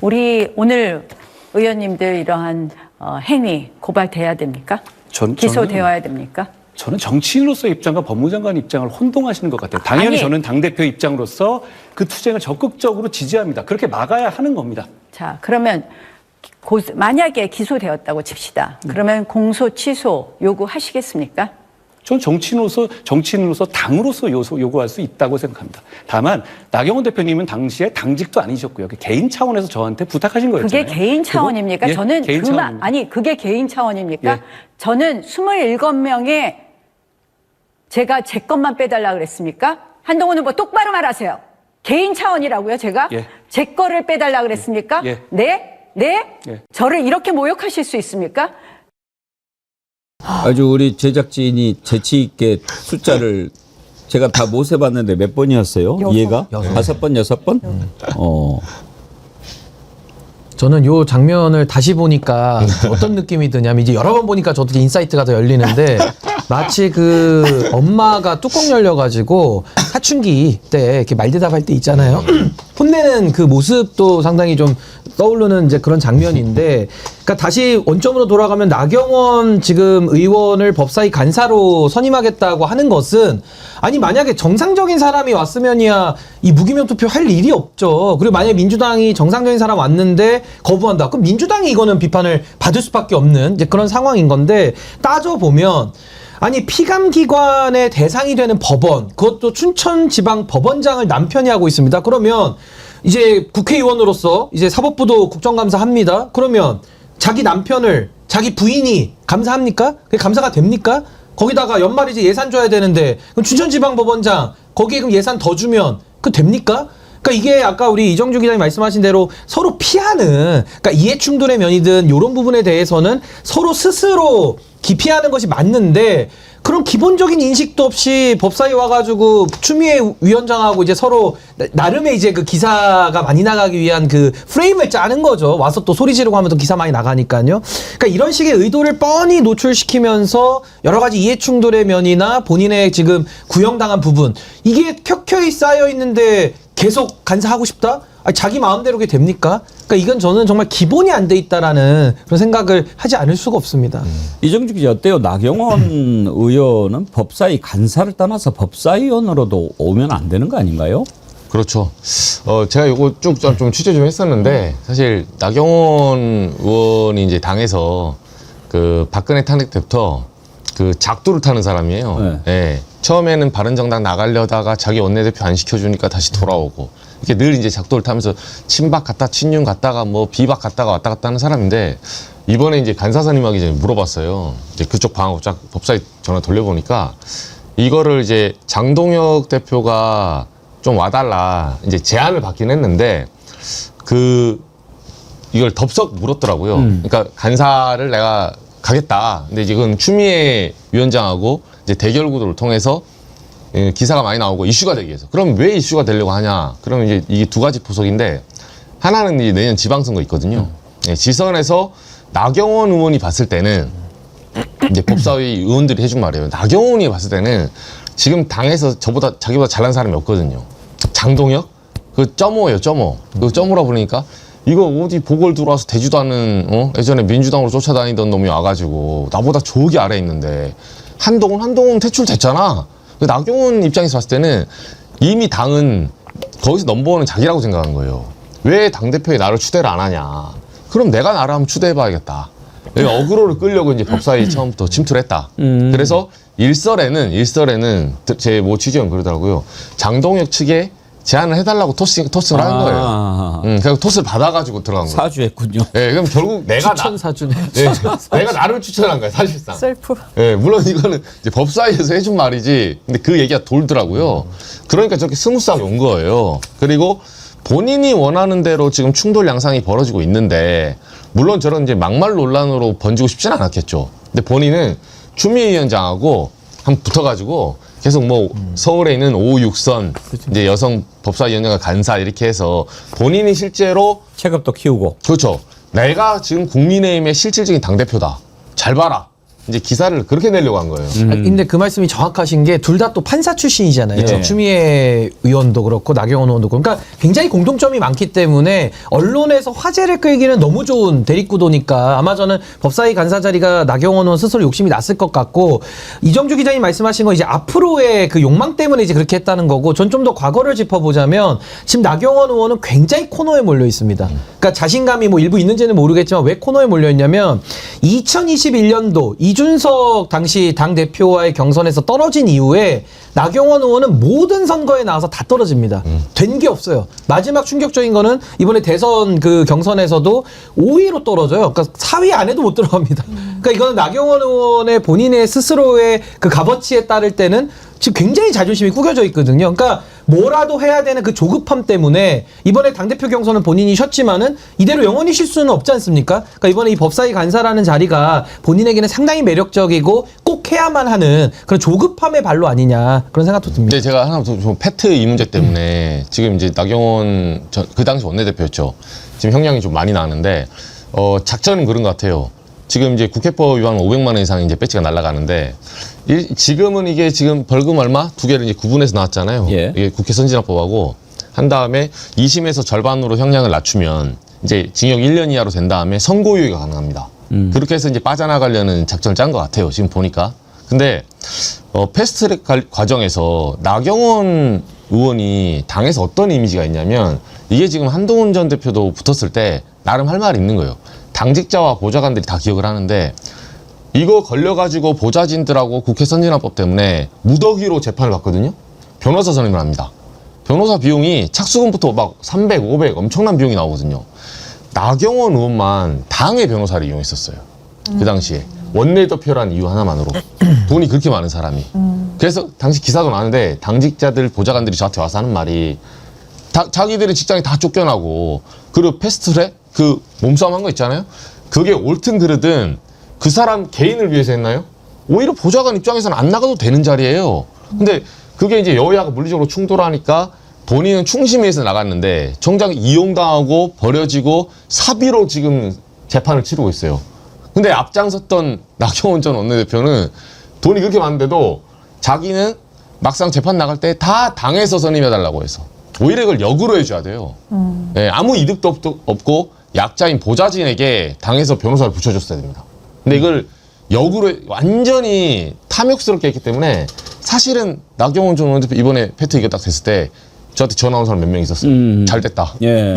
우리 오늘 의원님들 이러한 행위 고발돼야 됩니까? 기소되어야 됩니까? 저는 정치인으로서의 입장과 법무장관 입장을 혼동하시는 것 같아요. 당연히 아니, 저는 당대표 입장으로서 그 투쟁을 적극적으로 지지합니다. 그렇게 막아야 하는 겁니다. 자, 그러면 만약에 기소되었다고 칩시다. 그러면 공소 취소 요구하시겠습니까? 전 정치인으로서 당으로서 요구할 수 있다고 생각합니다. 다만 나경원 대표님은 당시에 당직도 아니셨고요. 개인 차원에서 저한테 부탁하신 거였잖아요. 그게 개인 차원입니까? 예, 저는 개인 차원입니다. 아니 그게 개인 차원입니까? 예. 저는 27명의 제가 제 것만 빼달라 그랬습니까? 한동훈은 뭐 똑바로 말하세요. 개인 차원이라고요, 제가? 예. 제 거를 빼달라 그랬습니까? 예. 네? 네? 예. 저를 이렇게 모욕하실 수 있습니까? 아주 우리 제작진이 재치 있게 숫자를 제가 다 못 세봤는데 몇 번이었어요? 이해가? 5번, 6번? 저는 요 장면을 다시 보니까 어떤 느낌이 드냐면 이제 여러 번 보니까 저도 이제 인사이트가 더 열리는데 마치 그 엄마가 뚜껑 열려가지고 사춘기 때 이렇게 말대답할 때 있잖아요. 혼내는 그 모습도 상당히 좀 떠오르는 이제 그런 장면인데, 그러니까 다시 원점으로 돌아가면 나경원 지금 의원을 법사위 간사로 선임하겠다고 하는 것은 아니 만약에 정상적인 사람이 왔으면이야 이 무기명 투표 할 일이 없죠. 그리고 만약에 민주당이 정상적인 사람 왔는데 거부한다. 그럼 민주당이 이거는 비판을 받을 수밖에 없는 이제 그런 상황인 건데 따져보면 아니 피감기관의 대상이 되는 법원 그것도 춘천지방법원장을 남편이 하고 있습니다. 그러면 이제 국회의원으로서 이제 사법부도 국정감사합니다. 그러면 자기 남편을 자기 부인이 감사합니까? 그게 감사가 됩니까? 거기다가 연말에 이제 예산 줘야 되는데 그럼 춘천지방법원장 거기에 그럼 예산 더 주면 그 됩니까? 그러니까 이게 아까 우리 이정주 기자님 말씀하신 대로 서로 피하는 그러니까 이해충돌의 면이든 이런 부분에 대해서는 서로 스스로 기피하는 것이 맞는데 그런 기본적인 인식도 없이 법사위 와가지고 추미애 위원장하고 이제 서로 나름의 이제 그 기사가 많이 나가기 위한 그 프레임을 짜는 거죠. 와서 또 소리 지르고 하면 또 기사 많이 나가니까요. 그러니까 이런 식의 의도를 뻔히 노출시키면서 여러 가지 이해충돌의 면이나 본인의 지금 구형당한 부분 이게 켜켜이 쌓여 있는데 계속 간사하고 싶다? 아니, 자기 마음대로 그게 됩니까? 그러니까 이건 저는 정말 기본이 안 돼 있다라는 그런 생각을 하지 않을 수가 없습니다. 이정주 기자 어때요? 나경원 의원은 법사위 간사를 떠나서 법사위원으로도 오면 안 되는 거 아닌가요? 그렇죠. 제가 요거 쭉 좀 취재 좀 했었는데 사실 나경원 의원이 이제 당에서 그 박근혜 탄핵 때부터 그 작두를 타는 사람이에요. 네. 예. 처음에는 바른정당 나가려다가 자기 원내대표 안 시켜주니까 다시 돌아오고 이렇게 늘 이제 작두를 타면서 친박 갔다 친윤 갔다가 뭐 비박 갔다가 왔다 갔다 하는 사람인데 이번에 이제 간사사님하고 이제 물어봤어요. 이제 그쪽 방하고 쫙 법사위 전화 돌려보니까 이거를 이제 장동혁 대표가 좀 와달라 이제 제안을 받긴 했는데 이걸 덥석 물었더라고요. 그러니까 간사를 내가 가겠다. 근데 이제 그건 추미애 위원장하고 이제 대결 구도를 통해서 기사가 많이 나오고 이슈가 되기 위해서. 그럼 왜 이슈가 되려고 하냐? 그러면 이제 이게 두 가지 포석인데 하나는 이제 내년 지방선거 있거든요. 예, 지선에서 나경원 의원이 봤을 때는 이제 법사위 의원들이 해준 말이에요. 나경원 의원이 봤을 때는 지금 당에서 자기보다 잘난 사람이 없거든요. 장동혁? 그 점오예요, 점오. 그 점오라 부르니까 이거 어디 보궐 들어와서 되지도 않은 예전에 민주당으로 쫓아다니던 놈이 와가지고 나보다 저기 아래에 있는데 한동훈 퇴출됐잖아. 나경원 입장에서 봤을 때는 이미 당은 거기서 넘버원은 자기라고 생각한 거예요. 왜 당대표에 나를 추대를 안 하냐. 그럼 내가 나를 한번 추대해봐야겠다. 어그로를 끌려고 이제 법사위 처음부터 침투를 했다. 그래서 일설에는 제 모 취재원 그러더라고요. 장동혁 측에 제안을 해달라고 토스를 하는 거예요. 그래서 토스를 받아가지고 들어간 거예요. 사주했군요. 네, 그럼 결국 내가 추천 사주네. 네, 내가 나를 추천한 거야 사실상. 셀프. 네, 물론 이거는 이제 법사위에서 해준 말이지. 근데 그 얘기가 돌더라고요. 그러니까 저렇게 스무스하게 온 거예요. 그리고 본인이 원하는 대로 지금 충돌 양상이 벌어지고 있는데 물론 저런 이제 막말 논란으로 번지고 싶진 않았겠죠. 근데 본인은 추미애 위원장하고 한번 붙어가지고 계속 뭐 서울에 있는 5, 6선 이제 여성 법사위원장과 간사 이렇게 해서 본인이 실제로 체급도 키우고. 그렇죠. 내가 지금 국민의힘의 실질적인 당대표다. 잘 봐라. 이제 기사를 그렇게 내려고 한 거예요. 근데 그 말씀이 정확하신 게 둘 다 또 판사 출신이잖아요. 예. 추미애 의원도 그렇고 나경원 의원도 그렇고. 그러니까 굉장히 공통점이 많기 때문에 언론에서 화제를 끌기는 너무 좋은 대립구도니까 아마 저는 법사위 간사 자리가 나경원 의원 스스로 욕심이 났을 것 같고 이정주 기자님 말씀하신 건 이제 앞으로의 그 욕망 때문에 이제 그렇게 했다는 거고 전 좀 더 과거를 짚어보자면 지금 나경원 의원은 굉장히 코너에 몰려 있습니다. 그러니까 자신감이 뭐 일부 있는지는 모르겠지만 왜 코너에 몰려 있냐면 2021년도 이준석 당시 당대표와의 경선에서 떨어진 이후에 나경원 의원은 모든 선거에 나와서 다 떨어집니다. 된 게 없어요. 마지막 충격적인 거는 이번에 대선 그 경선에서도 5위로 떨어져요. 그러니까 4위 안에도 못 들어갑니다. 그러니까 이거는 나경원 의원의 본인의 스스로의 그 값어치에 따를 때는 지금 굉장히 자존심이 구겨져 있거든요. 그러니까 뭐라도 해야 되는 그 조급함 때문에 이번에 당대표 경선은 본인이 쉬었지만은 이대로 영원히 쉴 수는 없지 않습니까? 그러니까 이번에 이 법사위 간사라는 자리가 본인에게는 상당히 매력적이고 꼭 해야만 하는 그런 조급함의 발로 아니냐 그런 생각도 듭니다. 근데 제가 하나 좀 팩트 이 문제 때문에 지금 이제 나경원 그 당시 원내대표였죠. 지금 형량이 좀 많이 나는데 작전은 그런 것 같아요. 지금 이제 국회법 위반 500만 원 이상 이제 배지가 날아가는데 지금은 이게 지금 벌금 얼마 두 개를 이제 구분해서 나왔잖아요. 예. 이게 국회 선진화법하고 한 다음에 2심에서 절반으로 형량을 낮추면 이제 징역 1년 이하로 된 다음에 선고유예가 가능합니다. 그렇게 해서 이제 빠져나가려는 작전을 짠 것 같아요. 지금 보니까. 근데 패스트트랙 과정에서 나경원 의원이 당에서 어떤 이미지가 있냐면 이게 지금 한동훈 전 대표도 붙었을 때 나름 할 말이 있는 거예요. 당직자와 보좌관들이 다 기억을 하는데 이거 걸려가지고 보좌진들하고 국회 선진화법 때문에 무더기로 재판을 받거든요. 변호사 선임을 합니다. 변호사 비용이 착수금부터 막 300, 500 엄청난 비용이 나오거든요. 나경원 의원만 당의 변호사를 이용했었어요. 그 당시에. 원내대표란 이유 하나만으로. 돈이 그렇게 많은 사람이. 그래서 당시 기사도 나는데 당직자들, 보좌관들이 저한테 와서 하는 말이 자기들의 직장이 다 쫓겨나고 그리고 패스트트랙 그 몸싸움 한 거 있잖아요. 그게 옳든 그르든 그 사람 개인을 위해서 했나요? 오히려 보좌관 입장에서는 안 나가도 되는 자리예요. 근데 그게 이제 여야가 물리적으로 충돌하니까 본인은 충심위에서 나갔는데 정작 이용당하고 버려지고 사비로 지금 재판을 치르고 있어요. 근데 앞장섰던 나경원 전 원내대표는 돈이 그렇게 많은데도 자기는 막상 재판 나갈 때 다 당에서 선임해달라고 해서 오히려 이걸 역으로 해줘야 돼요. 네, 아무 이득도 없고 약자인 보좌진에게 당에서 변호사를 붙여줬어야 됩니다. 근데 이걸 역으로 완전히 탐욕스럽게 했기 때문에 사실은 나경원 전 원내대표 이번에 패트 이게 딱 됐을 때 저한테 전화 온 사람 몇 명 있었어요. 잘 됐다. 예.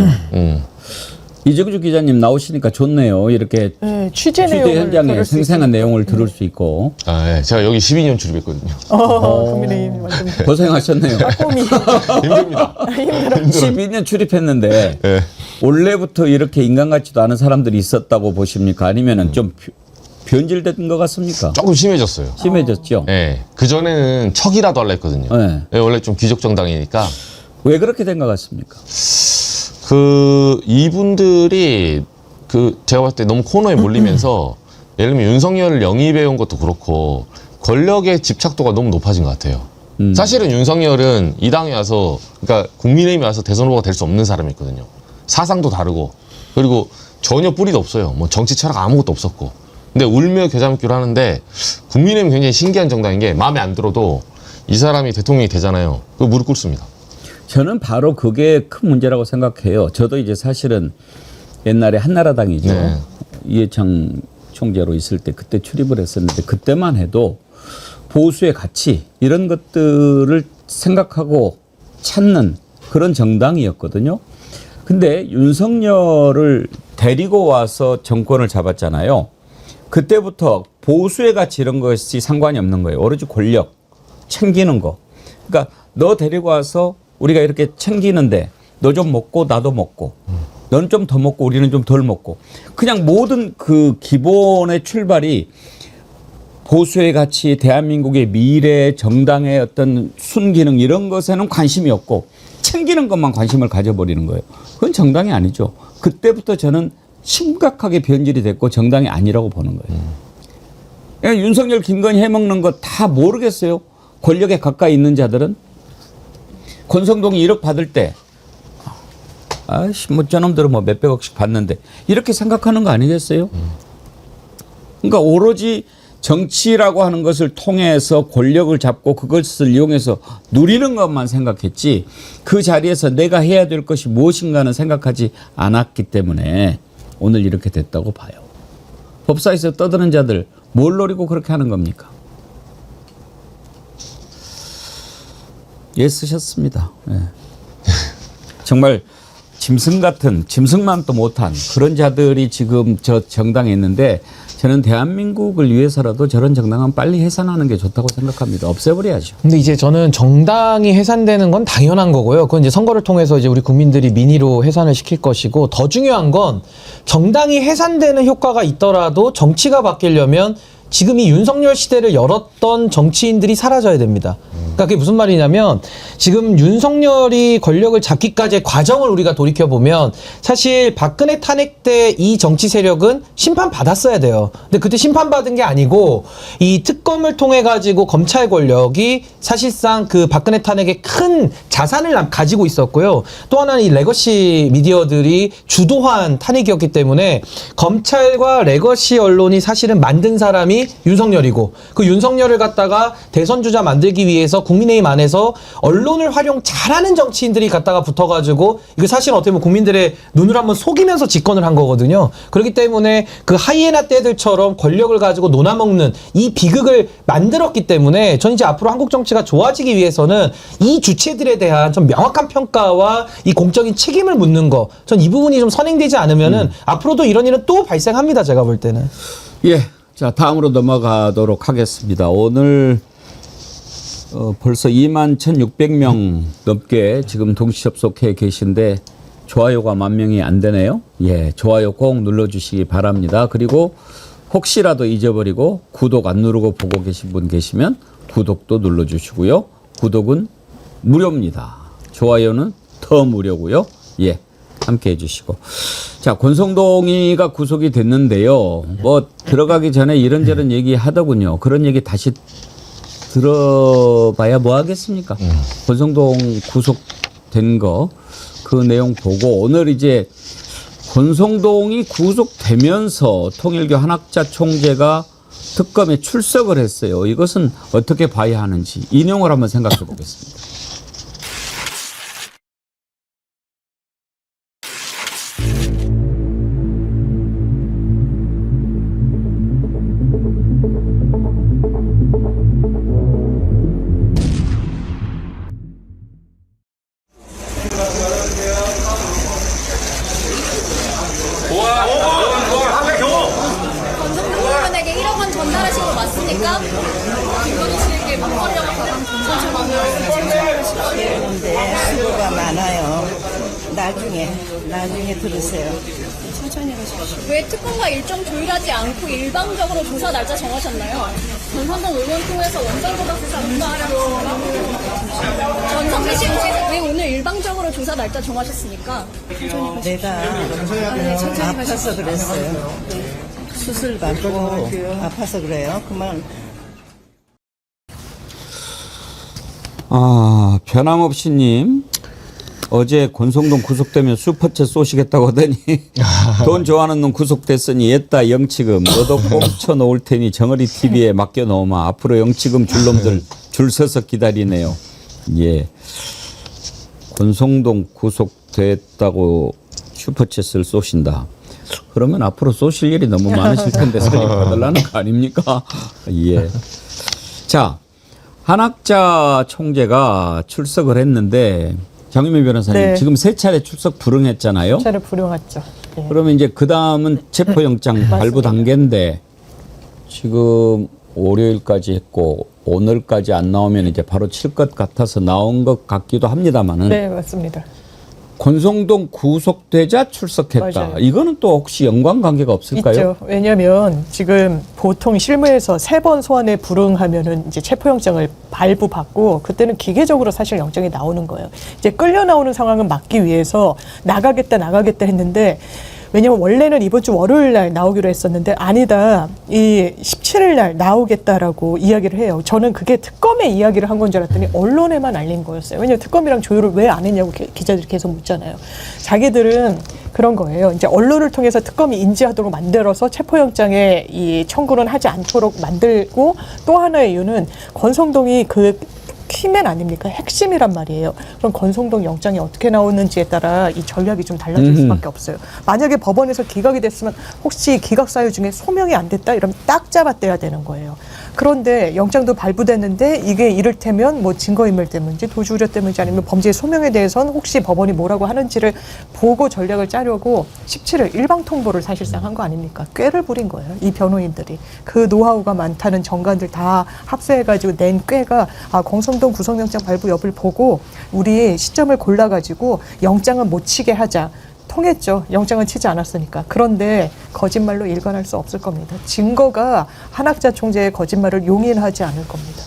이정주 기자님 나오시니까 좋네요. 이렇게 네, 취재 취재 내용을 현장에 들을 수 생생한 내용을 들을 수 있고. 아, 네. 제가 여기 12년 출입했거든요. 국민의힘 완전 고생하셨네요. 꿈이 힘듭니다. 12년 출입했는데 네. 원래부터 이렇게 인간 같지도 않은 사람들이 있었다고 보십니까? 아니면은 좀 변질된 것 같습니까? 조금 심해졌어요. 심해졌죠. 네. 그전에는 척이라도 할라 했거든요. 네. 네, 원래 좀 귀족 정당이니까. 왜 그렇게 된 것 같습니까? 이분들이 제가 봤을 때 너무 코너에 몰리면서 예를 들면 윤석열을 영입해 온 것도 그렇고 권력의 집착도가 너무 높아진 것 같아요. 사실은 윤석열은 이 당에 와서 그러니까 국민의힘에 와서 대선 후보가 될 수 없는 사람이었거든요. 사상도 다르고 그리고 전혀 뿌리도 없어요. 뭐 정치 철학 아무것도 없었고. 근데 울며 겨자먹기를 하는데 국민의힘은 굉장히 신기한 정당인 게 마음에 안 들어도 이 사람이 대통령이 되잖아요. 그 무릎 꿇습니다. 저는 바로 그게 큰 문제라고 생각해요. 저도 이제 사실은 옛날에 한나라당이죠. 네. 이해창 총재로 있을 때 그때 출입을 했었는데 그때만 해도 보수의 가치 이런 것들을 생각하고 찾는 그런 정당이었거든요. 근데 윤석열을 데리고 와서 정권을 잡았잖아요. 그때부터 보수의 가치 이런 것이 상관이 없는 거예요. 오로지 권력, 챙기는 거. 그러니까 너 데리고 와서 우리가 이렇게 챙기는데 너 좀 먹고 나도 먹고 너는 좀 더 먹고 우리는 좀 덜 먹고 그냥 모든 그 기본의 출발이 보수의 가치, 대한민국의 미래, 정당의 어떤 순기능 이런 것에는 관심이 없고 챙기는 것만 관심을 가져버리는 거예요. 그건 정당이 아니죠. 그때부터 저는 심각하게 변질이 됐고 정당이 아니라고 보는 거예요. 그러니까 윤석열, 김건희 해먹는 거 다 모르겠어요. 권력에 가까이 있는 자들은. 권성동이 1억 받을 때 아이씨 뭐 저놈들은 뭐 몇백억씩 받는데 이렇게 생각하는 거 아니겠어요? 그러니까 오로지 정치라고 하는 것을 통해서 권력을 잡고 그것을 이용해서 누리는 것만 생각했지 그 자리에서 내가 해야 될 것이 무엇인가는 생각하지 않았기 때문에 오늘 이렇게 됐다고 봐요. 법사에서 떠드는 자들 뭘 노리고 그렇게 하는 겁니까? 예, 쓰셨습니다. 예. 정말 짐승 같은, 짐승만 또 못한 그런 자들이 지금 저 정당에 있는데 저는 대한민국을 위해서라도 저런 정당은 빨리 해산하는 게 좋다고 생각합니다. 없애버려야죠. 근데 이제 저는 정당이 해산되는 건 당연한 거고요. 그건 이제 선거를 통해서 이제 우리 국민들이 민의로 해산을 시킬 것이고 더 중요한 건 정당이 해산되는 효과가 있더라도 정치가 바뀌려면 지금 이 윤석열 시대를 열었던 정치인들이 사라져야 됩니다. 그러니까 그게 무슨 말이냐면 지금 윤석열이 권력을 잡기까지의 과정을 우리가 돌이켜보면 사실 박근혜 탄핵 때 이 정치 세력은 심판받았어야 돼요. 근데 그때 심판받은 게 아니고 이 특검을 통해 가지고 검찰 권력이 사실상 그 박근혜 탄핵에 큰 자산을 가지고 있었고요. 또 하나는 이 레거시 미디어들이 주도한 탄핵이었기 때문에 검찰과 레거시 언론이 사실은 만든 사람이 윤석열이고 그 윤석열을 갖다가 대선 주자 만들기 위해서 국민의힘 안에서 언론을 활용 잘하는 정치인들이 갖다가 붙어가지고 이거 사실 어떻게 보면 국민들의 눈을 한번 속이면서 집권을 한 거거든요. 그렇기 때문에 그 하이에나 떼들처럼 권력을 가지고 논아먹는 이 비극을 만들었기 때문에 전 이제 앞으로 한국 정치가 좋아지기 위해서는 이 주체들에 대한 좀 명확한 평가와 이 공적인 책임을 묻는 거 전 이 부분이 좀 선행되지 않으면은 앞으로도 이런 일은 또 발생합니다. 제가 볼 때는. 예. 자, 다음으로 넘어가도록 하겠습니다. 오늘 벌써 21,600명 넘게 지금 동시 접속해 계신데 좋아요가 10,000명이 안 되네요. 예, 좋아요 꼭 눌러주시기 바랍니다. 그리고 혹시라도 잊어버리고 구독 안 누르고 보고 계신 분 계시면 구독도 눌러주시고요. 구독은 무료입니다. 좋아요는 더 무료고요. 예, 함께 해주시고. 자, 권성동이가 구속이 됐는데요. 뭐 들어가기 전에 이런저런 얘기 하더군요. 그런 얘기 다시 들어봐야 뭐 하겠습니까? 권성동 구속된 거 그 내용 보고 오늘 이제 권성동이 구속되면서 통일교 한학자 총재가 특검에 출석을 했어요. 이것은 어떻게 봐야 하는지 인용을 한번 생각해 보겠습니다. 권성동 의원에게 1억 원 전달하신 거 맞습니까? 김건희 씨에게 막걸리와 가방 근데 수고가 많아요. 나중에 들으세요. 천천히 가십시오. 왜 특검과 일정 조율하지 않고 일방적으로 조사 날짜 정하셨나요? 권성동 의원 통해서 원장보다 수사 응가하라고 전성기 씨 통해서 왜 오늘 일방적으로 조사 날짜 정하셨습니까? 내가 아파서 그랬어요. 수술 받고 아파서 그래요. 그만. 변함없이님 어제 권성동 구속되면 슈퍼챗 쏘시겠다고 하더니 돈 좋아하는 놈 구속됐으니 옛다 영치금 너도 꽁쳐 놓을 테니 정어리 TV에 맡겨 놓으마 앞으로 영치금 줄 놈들 줄 서서 기다리네요. 예, 권성동 구속됐다고 슈퍼챗을 쏘신다. 그러면 앞으로 쏘실 일이 너무 많으실 텐데 사진 받으려는 거 아닙니까? 예. 자, 한학자 총재가 출석을 했는데 장유미 변호사님 네. 지금 세 차례 출석 불응했잖아요. 차례 불응했죠. 네. 그러면 이제 그 다음은 체포영장 발부 단계인데 지금 월요일까지 했고 오늘까지 안 나오면 이제 바로 칠 것 같아서 나온 것 같기도 합니다만은. 네, 맞습니다. 권성동 구속되자 출석했다. 맞아요. 이거는 또 혹시 연관관계가 없을까요? 있죠. 왜냐하면 지금 보통 실무에서 3번 소환에 불응하면은 이제 체포영장을 발부받고 그때는 기계적으로 사실 영장이 나오는 거예요. 이제 끌려 나오는 상황은 막기 위해서 나가겠다 했는데 왜냐면 원래는 이번 주 월요일 날 나오기로 했었는데 아니다. 이 17일 날 나오겠다라고 이야기를 해요. 저는 그게 특검의 이야기를 한 건 줄 알았더니 언론에만 알린 거였어요. 왜냐면 특검이랑 조율을 왜 안 했냐고 기자들이 계속 묻잖아요. 자기들은 그런 거예요. 이제 언론을 통해서 특검이 인지하도록 만들어서 체포영장에 이 청구는 하지 않도록 만들고 또 하나의 이유는 권성동이 그 키맨 아닙니까? 핵심이란 말이에요. 그럼 권성동 영장이 어떻게 나오는지에 따라 이 전략이 좀 달라질 수밖에 없어요. 만약에 법원에서 기각이 됐으면 혹시 기각 사유 중에 소명이 안 됐다? 이러면 딱 잡아떼야 되는 거예요. 그런데 영장도 발부됐는데 이게 이를테면 뭐 증거인멸 때문인지 도주 우려 때문인지 아니면 범죄 소명에 대해서는 혹시 법원이 뭐라고 하는지를 보고 전략을 짜려고 17일 일방 통보를 사실상 한 거 아닙니까? 꾀를 부린 거예요. 이 변호인들이. 그 노하우가 많다는 정관들 다 합세해가지고 낸 꾀가 권성동 구속영장 발부 여부를 보고 우리 시점을 골라가지고 영장은 못 치게 하자. 통했죠. 영장은 치지 않았으니까. 그런데 거짓말로 일관할 수 없을 겁니다. 증거가 한학자 총재의 거짓말을 용인하지 않을 겁니다.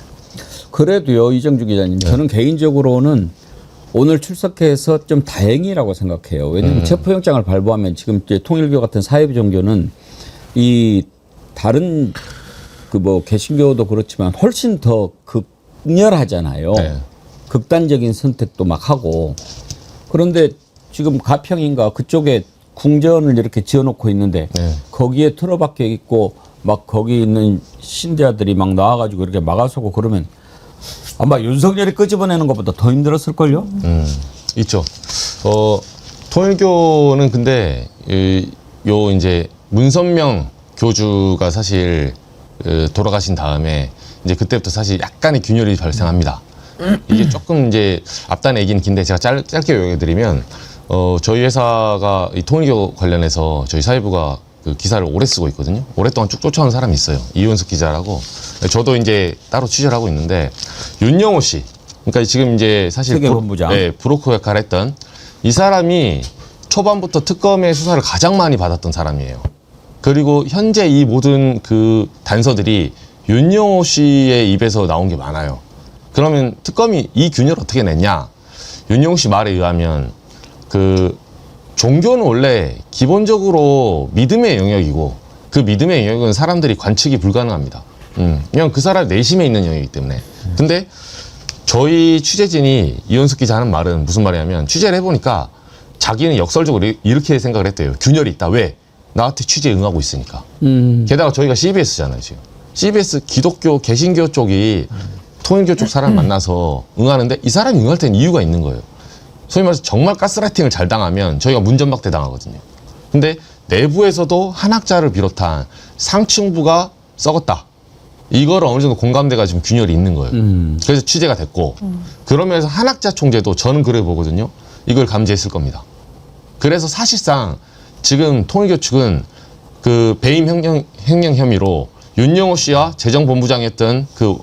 그래도요, 이정주 기자님, 저는 개인적으로는 오늘 출석해서 좀 다행이라고 생각해요. 왜냐하면 체포영장을 발부하면 지금 이제 통일교 같은 사회부 종교는 이 다른 그 뭐 개신교도 그렇지만 훨씬 더 극렬하잖아요. 네. 극단적인 선택도 막 하고. 그런데 지금 가평인가 그쪽에 궁전을 이렇게 지어놓고 있는데 거기에 틀어박혀 있고 막 거기 있는 신자들이 막 나와가지고 이렇게 막아서고 그러면 아마 윤석열이 끄집어내는 것보다 더 힘들었을걸요? 있죠. 통일교는 근데 요 이제 문선명 교주가 사실 돌아가신 다음에 이제 그때부터 사실 약간의 균열이 발생합니다. 이게 조금 이제 앞단 얘기는 긴데 제가 짧게 요약해드리면 저희 회사가 이 통일교 관련해서 저희 사회부가 그 기사를 오래 쓰고 있거든요. 오랫동안 쭉 쫓아오는 사람이 있어요. 이윤석 기자라고. 저도 이제 따로 취재를 하고 있는데 윤영호 씨. 그러니까 지금 이제 사실 세계본부장. 브로커 역할을 했던 이 사람이 초반부터 특검의 수사를 가장 많이 받았던 사람이에요. 그리고 현재 이 모든 그 단서들이 윤영호 씨의 입에서 나온 게 많아요. 그러면 특검이 이 균열을 어떻게 냈냐? 윤영호 씨 말에 의하면 그 종교는 원래 기본적으로 믿음의 영역이고 그 믿음의 영역은 사람들이 관측이 불가능합니다. 그냥 그 사람 내심에 있는 영역이기 때문에. 근데 저희 취재진이 이현숙 기자 하는 말은 무슨 말이냐면 취재를 해보니까 자기는 역설적으로 이렇게 생각을 했대요. 균열이 있다. 왜? 나한테 취재에 응하고 있으니까. 게다가 저희가 CBS잖아요, 지금. CBS 기독교, 개신교 쪽이 통일교 쪽 사람 만나서 응하는데 이 사람이 응할 때는 이유가 있는 거예요. 소위 말해서 정말 가스라이팅을 잘 당하면 저희가 문전박대 당하거든요. 근데 내부에서도 한학자를 비롯한 상층부가 썩었다. 이걸 어느 정도 공감대가 지금 균열이 있는 거예요. 그래서 취재가 됐고 그러면서 한학자 총재도 저는 그래 보거든요. 이걸 감지했을 겁니다. 그래서 사실상 지금 통일교 측은 그 배임 횡령 혐의로 윤영호 씨와 재정본부장이었던 그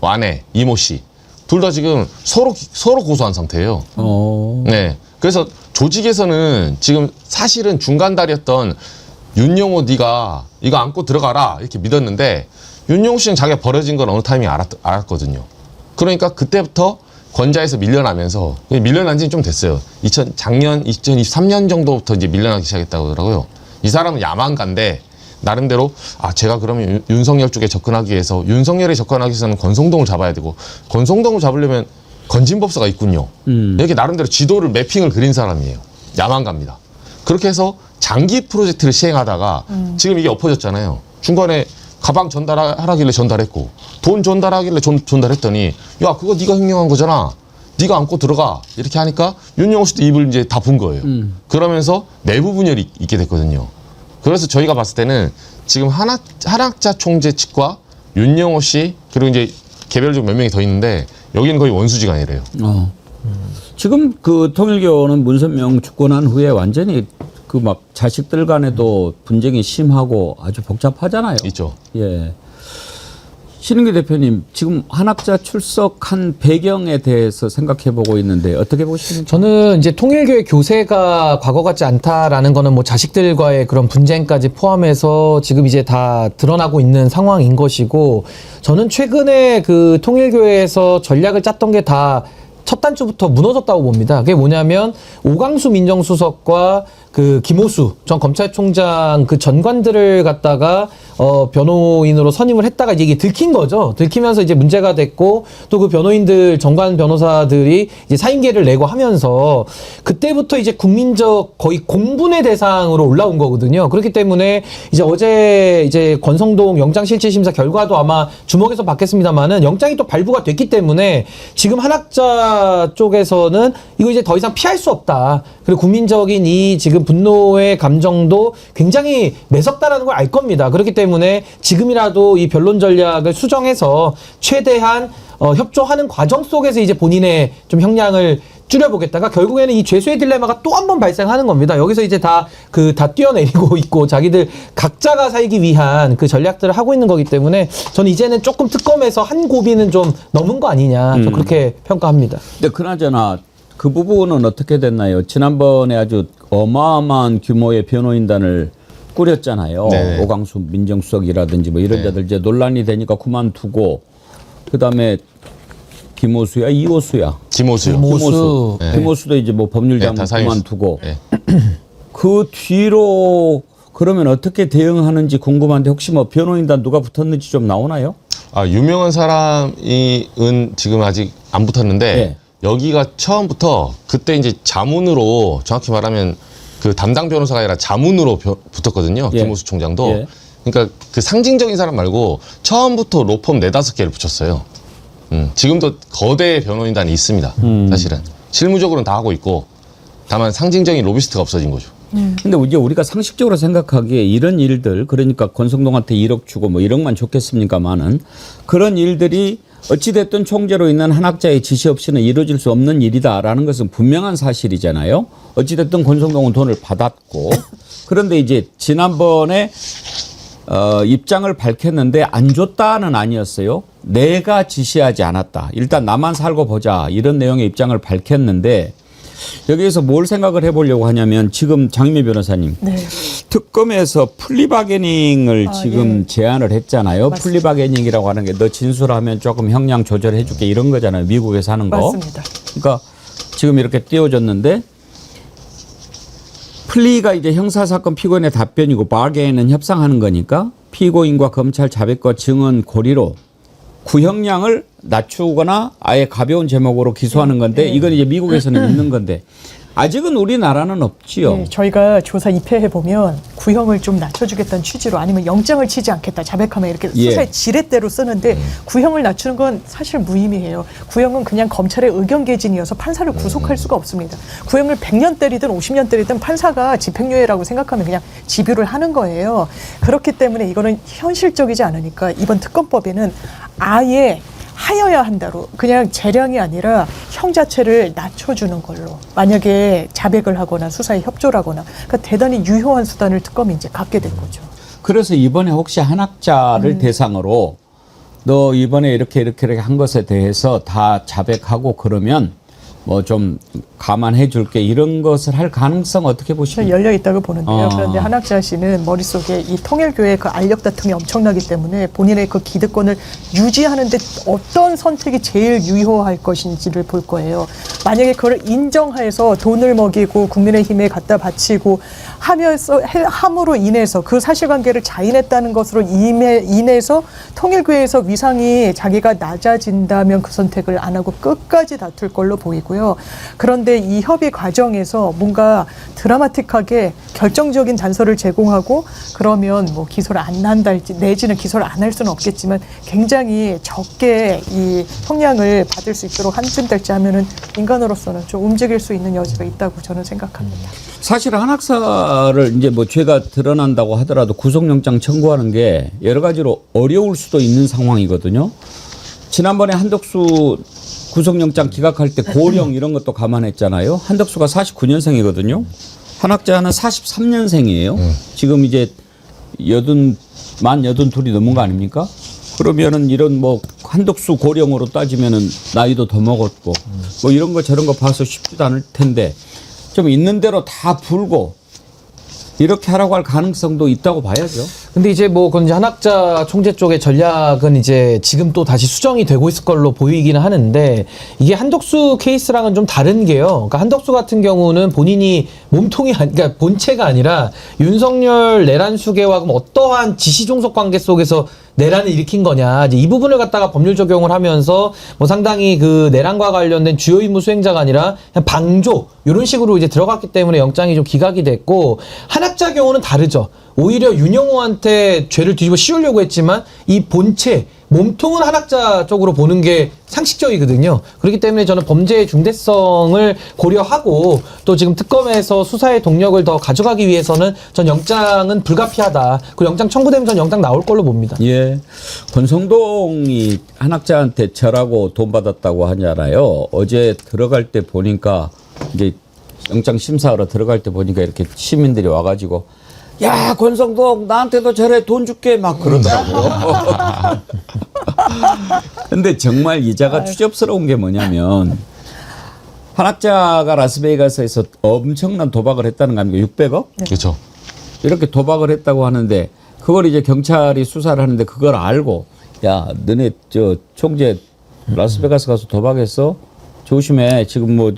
아내 이모 씨 둘 다 지금 서로 고소한 상태예요. 네. 그래서 조직에서는 지금 사실은 중간다리였던 윤영호 네가 이거 안고 들어가라 이렇게 믿었는데 윤영호 씨는 자기가 버려진 건 어느 타이밍에 알았거든요. 그러니까 그때부터 권좌에서 밀려나면서 밀려난 지는 좀 됐어요. 작년 2023년 정도부터 이제 밀려나기 시작했다고 하더라고요. 이 사람은 야망가인데 나름대로 제가 그러면 윤석열 쪽에 접근하기 위해서 윤석열에 접근하기 위해서는 권성동을 잡아야 되고 권성동을 잡으려면 건진법사가 있군요. 이렇게 나름대로 지도를 매핑을 그린 사람이에요. 야망가입니다. 그렇게 해서 장기 프로젝트를 시행하다가 지금 이게 엎어졌잖아요. 중간에 가방 전달하라길래 전달했고 돈 전달하길래 전달했더니 야 그거 네가 횡령한 거잖아. 네가 안고 들어가. 이렇게 하니까 윤영호 씨도 입을 이제 다 분 거예요. 그러면서 내부 분열이 있게 됐거든요. 그래서 저희가 봤을 때는 지금 한학자 총재 측과 윤영호 씨 그리고 이제 개별적으로 몇 명이 더 있는데 여기는 거의 원수지간이래요. 지금 그 통일교는 문선명 집권한 후에 완전히 그 막 자식들 간에도 분쟁이 심하고 아주 복잡하잖아요. 있죠. 예. 신은기 대표님, 지금 한학자 출석한 배경에 대해서 생각해 보고 있는데 어떻게 보십니까? 저는 이제 통일교의 교세가 과거 같지 않다라는 거는 뭐 자식들과의 그런 분쟁까지 포함해서 지금 이제 다 드러나고 있는 상황인 것이고 저는 최근에 그 통일교회에서 전략을 짰던 게 다 첫 단추부터 무너졌다고 봅니다. 그게 뭐냐면 오광수 민정수석과 그 김호수 전 검찰총장 그 전관들을 갖다가 변호인으로 선임을 했다가 이제 이게 들킨 거죠. 들키면서 이제 문제가 됐고 또 그 변호인들 전관 변호사들이 이제 사임계를 내고 하면서 그때부터 이제 국민적 거의 공분의 대상으로 올라온 거거든요. 그렇기 때문에 이제 어제 이제 권성동 영장실질심사 결과도 아마 주목해서 받겠습니다만은 영장이 또 발부가 됐기 때문에 지금 한학자 쪽에서는 이거 이제 더 이상 피할 수 없다. 그리고 국민적인 이 지금 분노의 감정도 굉장히 매섭다라는 걸 알 겁니다. 그렇기 때문에 지금이라도 이 변론 전략을 수정해서 최대한 협조하는 과정 속에서 이제 본인의 좀 형량을 줄여보겠다가 결국에는 이 죄수의 딜레마가 또 한 번 발생하는 겁니다. 여기서 이제 다 뛰어내리고 있고 자기들 각자가 살기 위한 그 전략들을 하고 있는 거기 때문에 저는 이제는 조금 특검에서 한 고비는 좀 넘은 거 아니냐. 저 그렇게 평가합니다. 근데 그나저나 그 부분은 어떻게 됐나요? 지난번에 아주 어마어마한 규모의 변호인단을 꾸렸잖아요. 네. 오광수 민정수석이라든지 뭐 이런 자들 이제 논란이 되니까 그만두고 그다음에 김호수야, 이호수야. 김호수요. 김호수. 네. 김호수도 이제 뭐 법률자문 다 그만두고. 네. 그 뒤로 그러면 어떻게 대응하는지 궁금한데 혹시 뭐 변호인단 누가 붙었는지 좀 나오나요? 유명한 사람이 지금 아직 안 붙었는데 네. 여기가 처음부터 그때 이제 자문으로 정확히 말하면 그 담당 변호사가 아니라 자문으로 붙었거든요. 예. 김호수 총장도. 예. 그러니까 그 상징적인 사람 말고 처음부터 로펌 4-5개를 붙였어요. 지금도 거대 변호인단이 있습니다. 사실은. 실무적으로는 다 하고 있고 다만 상징적인 로비스트가 없어진 거죠. 근데 이제 우리가 상식적으로 생각하기에 이런 일들 그러니까 권성동한테 1억 주고 뭐 1억만 줬겠습니까마는 그런 일들이 어찌됐든 총재로 있는 한학자의 지시 없이는 이루어질 수 없는 일이다라는 것은 분명한 사실이잖아요. 어찌됐든 권성동은 돈을 받았고 그런데 이제 지난번에 입장을 밝혔는데 안 줬다는 아니었어요. 내가 지시하지 않았다. 일단 나만 살고 보자. 이런 내용의 입장을 밝혔는데 여기에서 뭘 생각을 해보려고 하냐면 지금 장미 변호사님 네. 특검에서 플리바게닝을 지금 예. 제안을 했잖아요. 맞습니다. 플리바게닝이라고 하는 게 너 진술하면 조금 형량 조절해 줄게 이런 거잖아요. 미국에서 하는 거. 맞습니다. 그러니까 지금 이렇게 띄워줬는데 플리가 이제 형사사건 피고인의 답변이고 바게인은 협상하는 거니까 피고인과 검찰 자백과 증언 고리로 구형량을 낮추거나 아예 가벼운 제목으로 기소하는 건데 이건 이제 미국에서는 있는 건데 아직은 우리나라는 없지요. 네, 저희가 조사 입회해 보면 구형을 좀 낮춰주겠다는 취지로 아니면 영장을 치지 않겠다 자백하면 이렇게 수사의 지렛대로 쓰는데 구형을 낮추는 건 사실 무의미해요. 구형은 그냥 검찰의 의견 개진이어서 판사를 구속할 수가 없습니다. 구형을 100년 때리든 50년 때리든 판사가 집행유예라고 생각하면 그냥 집유를 하는 거예요. 그렇기 때문에 이거는 현실적이지 않으니까 이번 특검법에는 아예 하여야 한다로 그냥 재량이 아니라 형 자체를 낮춰주는 걸로 만약에 자백을 하거나 수사에 협조를 하거나 그러니까 대단히 유효한 수단을 특검이 이제 갖게 된 거죠. 그래서 이번에 혹시 한학자를 대상으로 너 이번에 이렇게 한 것에 대해서 다 자백하고 그러면 뭐 좀 감안해 줄게 이런 것을 할 가능성 어떻게 보십니까? 열려 있다고 보는데요. 그런데 한학자 씨는 머릿속에 이 통일교의 그 알력 다툼이 엄청나기 때문에 본인의 그 기득권을 유지하는데 어떤 선택이 제일 유효할 것인지를 볼 거예요. 만약에 그걸 인정해서 돈을 먹이고 국민의힘에 갖다 바치고 함으로 인해서 그 사실관계를 자인했다는 것으로 인해서 통일교에서 위상이 자기가 낮아진다면 그 선택을 안 하고 끝까지 다툴 걸로 보이고요. 그런데 이 협의 과정에서 뭔가 드라마틱하게 결정적인 단서를 제공하고 그러면 뭐 기소를 안 한다 내지는 기소를 안 할 수는 없겠지만 굉장히 적게 이 형량을 받을 수 있도록 한쯤될지 하면은 인간으로서는 좀 움직일 수 있는 여지가 있다고 저는 생각합니다. 사실 한학사를 이제 뭐 죄가 드러난다고 하더라도 구속영장 청구하는 게 여러 가지로 어려울 수도 있는 상황이거든요. 지난번에 한덕수 구속영장 기각할 때 고령 이런 것도 감안했잖아요. 한덕수가 49년생이거든요. 한학자는 43년생이에요. 지금 이제 만 82이 넘은 거 아닙니까? 그러면은 이런 뭐 한덕수 고령으로 따지면은 나이도 더 먹었고 뭐 이런 거 저런 거 봐서 쉽지도 않을 텐데 좀 있는 대로 다 불고 이렇게 하라고 할 가능성도 있다고 봐야죠. 근데 이제 뭐 그건 이제 한학자 총재 쪽의 전략은 이제 지금 또 다시 수정이 되고 있을 걸로 보이기는 하는데 이게 한덕수 케이스랑은 좀 다른 게요. 그러니까 한덕수 같은 경우는 본인이 몸통이 그러니까 본체가 아니라 윤석열 내란 수계와 그럼 어떠한 지시 종속 관계 속에서 내란을 일으킨 거냐. 이제 이 부분을 갖다가 법률 적용을 하면서 뭐 상당히 그 내란과 관련된 주요 임무 수행자가 아니라 그냥 방조 이런 식으로 이제 들어갔기 때문에 영장이 좀 기각이 됐고 한학자 경우는 다르죠. 오히려 윤영호한테 죄를 뒤집어 씌우려고 했지만 이 본체 몸통은 한학자 쪽으로 보는 게 상식적이거든요. 그렇기 때문에 저는 범죄의 중대성을 고려하고 또 지금 특검에서 수사의 동력을 더 가져가기 위해서는 전 영장은 불가피하다. 그 영장 청구되면 전 영장 나올 걸로 봅니다. 예. 권성동이 한학자한테 절하고 돈 받았다고 하잖아요. 어제 들어갈 때 보니까 이제 영장 심사하러 들어갈 때 보니까 이렇게 시민들이 와가지고 야, 권성동 나한테도 저래 돈 줄게 막 그러더라고요. 근데 정말 이자가 추접스러운 게 뭐냐면 한학자가 라스베이거스에서 엄청난 도박을 했다는 거 아닙니까? 600억? 그렇죠. 이렇게 도박을 했다고 하는데 그걸 이제 경찰이 수사를 하는데 그걸 알고 야, 너네 저 총재 라스베가스 가서 도박했어? 조심해. 지금 뭐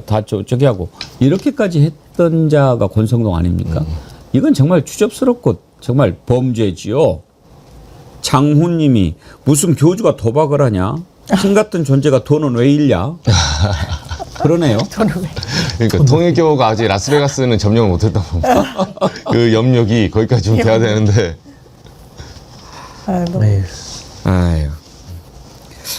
다 저기 하고 이렇게까지 했던 자가 권성동 아닙니까? 이건 정말 추접스럽고 정말 범죄지요. 장훈님이 무슨 교주가 도박을 하냐? 신 같은 존재가 돈은 왜 잃냐? 그러네요. 그러니까 통일교가 아직 라스베가스는 점령을 못했다 보니까 그 염력이 거기까지 좀 돼야 되는데. 아유.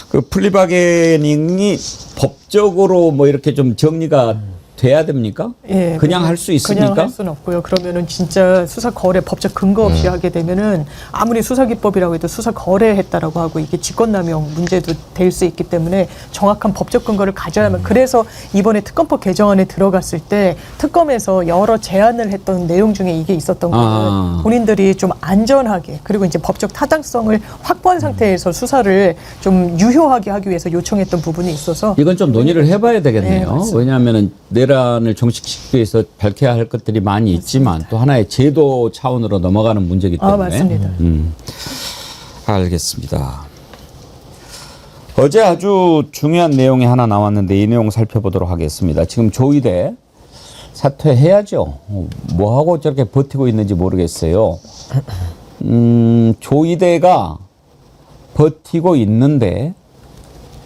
그 플리바게닝이 법적으로 뭐 이렇게 좀 정리가 돼야 됩니까? 예, 그냥 할 수 있습니까? 그냥 할 수는 없고요. 그러면은 진짜 수사 거래 법적 근거 없이 하게 되면은 아무리 수사기법이라고 해도 수사 거래했다라고 하고 이게 직권남용 문제도 될 수 있기 때문에 정확한 법적 근거를 가져야만. 그래서 이번에 특검법 개정안에 들어갔을 때 특검에서 여러 제안을 했던 내용 중에 이게 있었던 거는 본인들이 좀 안전하게 그리고 이제 법적 타당성을 확보한 상태에서 수사를 좀 유효하게 하기 위해서 요청했던 부분이 있어서 이건 좀 논의를 해봐야 되겠네요. 네, 왜냐하면은 내란을 종식시키기 위해서 밝혀야 할 것들이 많이 있지만 또 하나의 제도 차원으로 넘어가는 문제이기 때문에. 맞습니다. 알겠습니다. 어제 아주 중요한 내용이 하나 나왔는데 이 내용 살펴보도록 하겠습니다. 지금 조의대 사퇴해야죠. 뭐 하고 저렇게 버티고 있는지 모르겠어요. 조이대가 버티고 있는데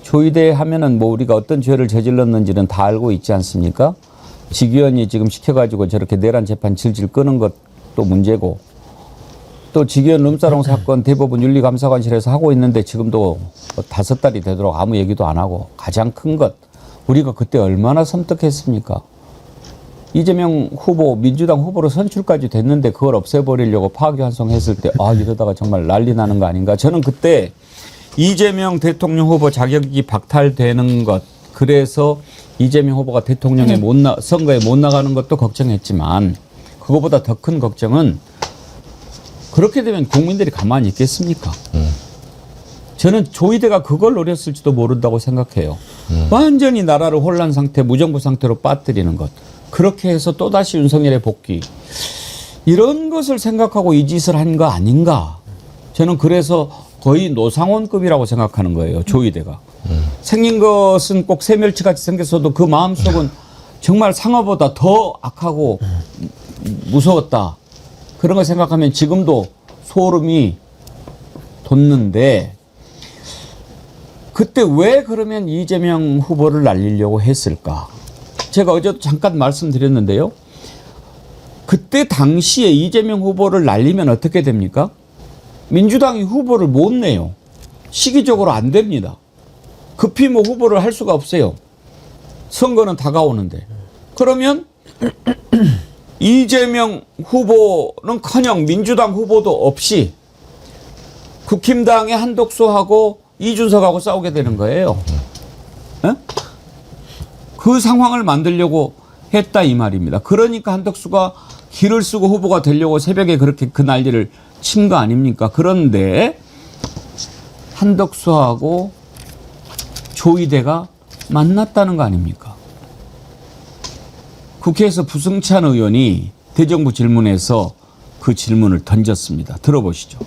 조이대 하면은 뭐 우리가 어떤 죄를 저질렀는지는 다 알고 있지 않습니까? 직위원이 지금 시켜가지고 저렇게 내란 재판 질질 끄는 것도 문제고, 또 직위원 룸사롱 사건 대법원 윤리감사관실에서 하고 있는데 지금도 5달이 되도록 아무 얘기도 안 하고, 가장 큰 것, 우리가 그때 얼마나 섬뜩했습니까? 이재명 후보, 민주당 후보로 선출까지 됐는데 그걸 없애버리려고 파기환송했을 때 이러다가 정말 난리 나는 거 아닌가. 저는 그때 이재명 대통령 후보 자격이 박탈되는 것, 그래서 이재명 후보가 대통령에 선거에 못 나가는 것도 걱정했지만, 그거보다 더 큰 걱정은 그렇게 되면 국민들이 가만히 있겠습니까? 저는 조이대가 그걸 노렸을지도 모른다고 생각해요. 완전히 나라를 혼란 상태, 무정부 상태로 빠뜨리는 것. 그렇게 해서 또다시 윤석열의 복귀. 이런 것을 생각하고 이 짓을 한 거 아닌가. 저는 그래서 거의 노상원급이라고 생각하는 거예요. 조이대가. 생긴 것은 꼭 새멸치같이 생겼어도 그 마음속은 정말 상어보다 더 악하고 무서웠다. 그런 걸 생각하면 지금도 소름이 돋는데, 그때 왜 그러면 이재명 후보를 날리려고 했을까? 제가 어제도 잠깐 말씀드렸는데요. 그때 당시에 이재명 후보를 날리면 어떻게 됩니까? 민주당이 후보를 못 내요. 시기적으로 안 됩니다. 급히 뭐 후보를 할 수가 없어요. 선거는 다가오는데. 그러면 이재명 후보는커녕 민주당 후보도 없이 국힘당의 한덕수하고 이준석하고 싸우게 되는 거예요. 에? 그 상황을 만들려고 했다 이 말입니다. 그러니까 한덕수가 길을 쓰고 후보가 되려고 새벽에 그렇게 그 난리를 친 거 아닙니까? 그런데 한덕수하고 조이대가 만났다는 거 아닙니까? 국회에서 부승찬 의원이 대정부 질문에서 그 질문을 던졌습니다. 들어보시죠.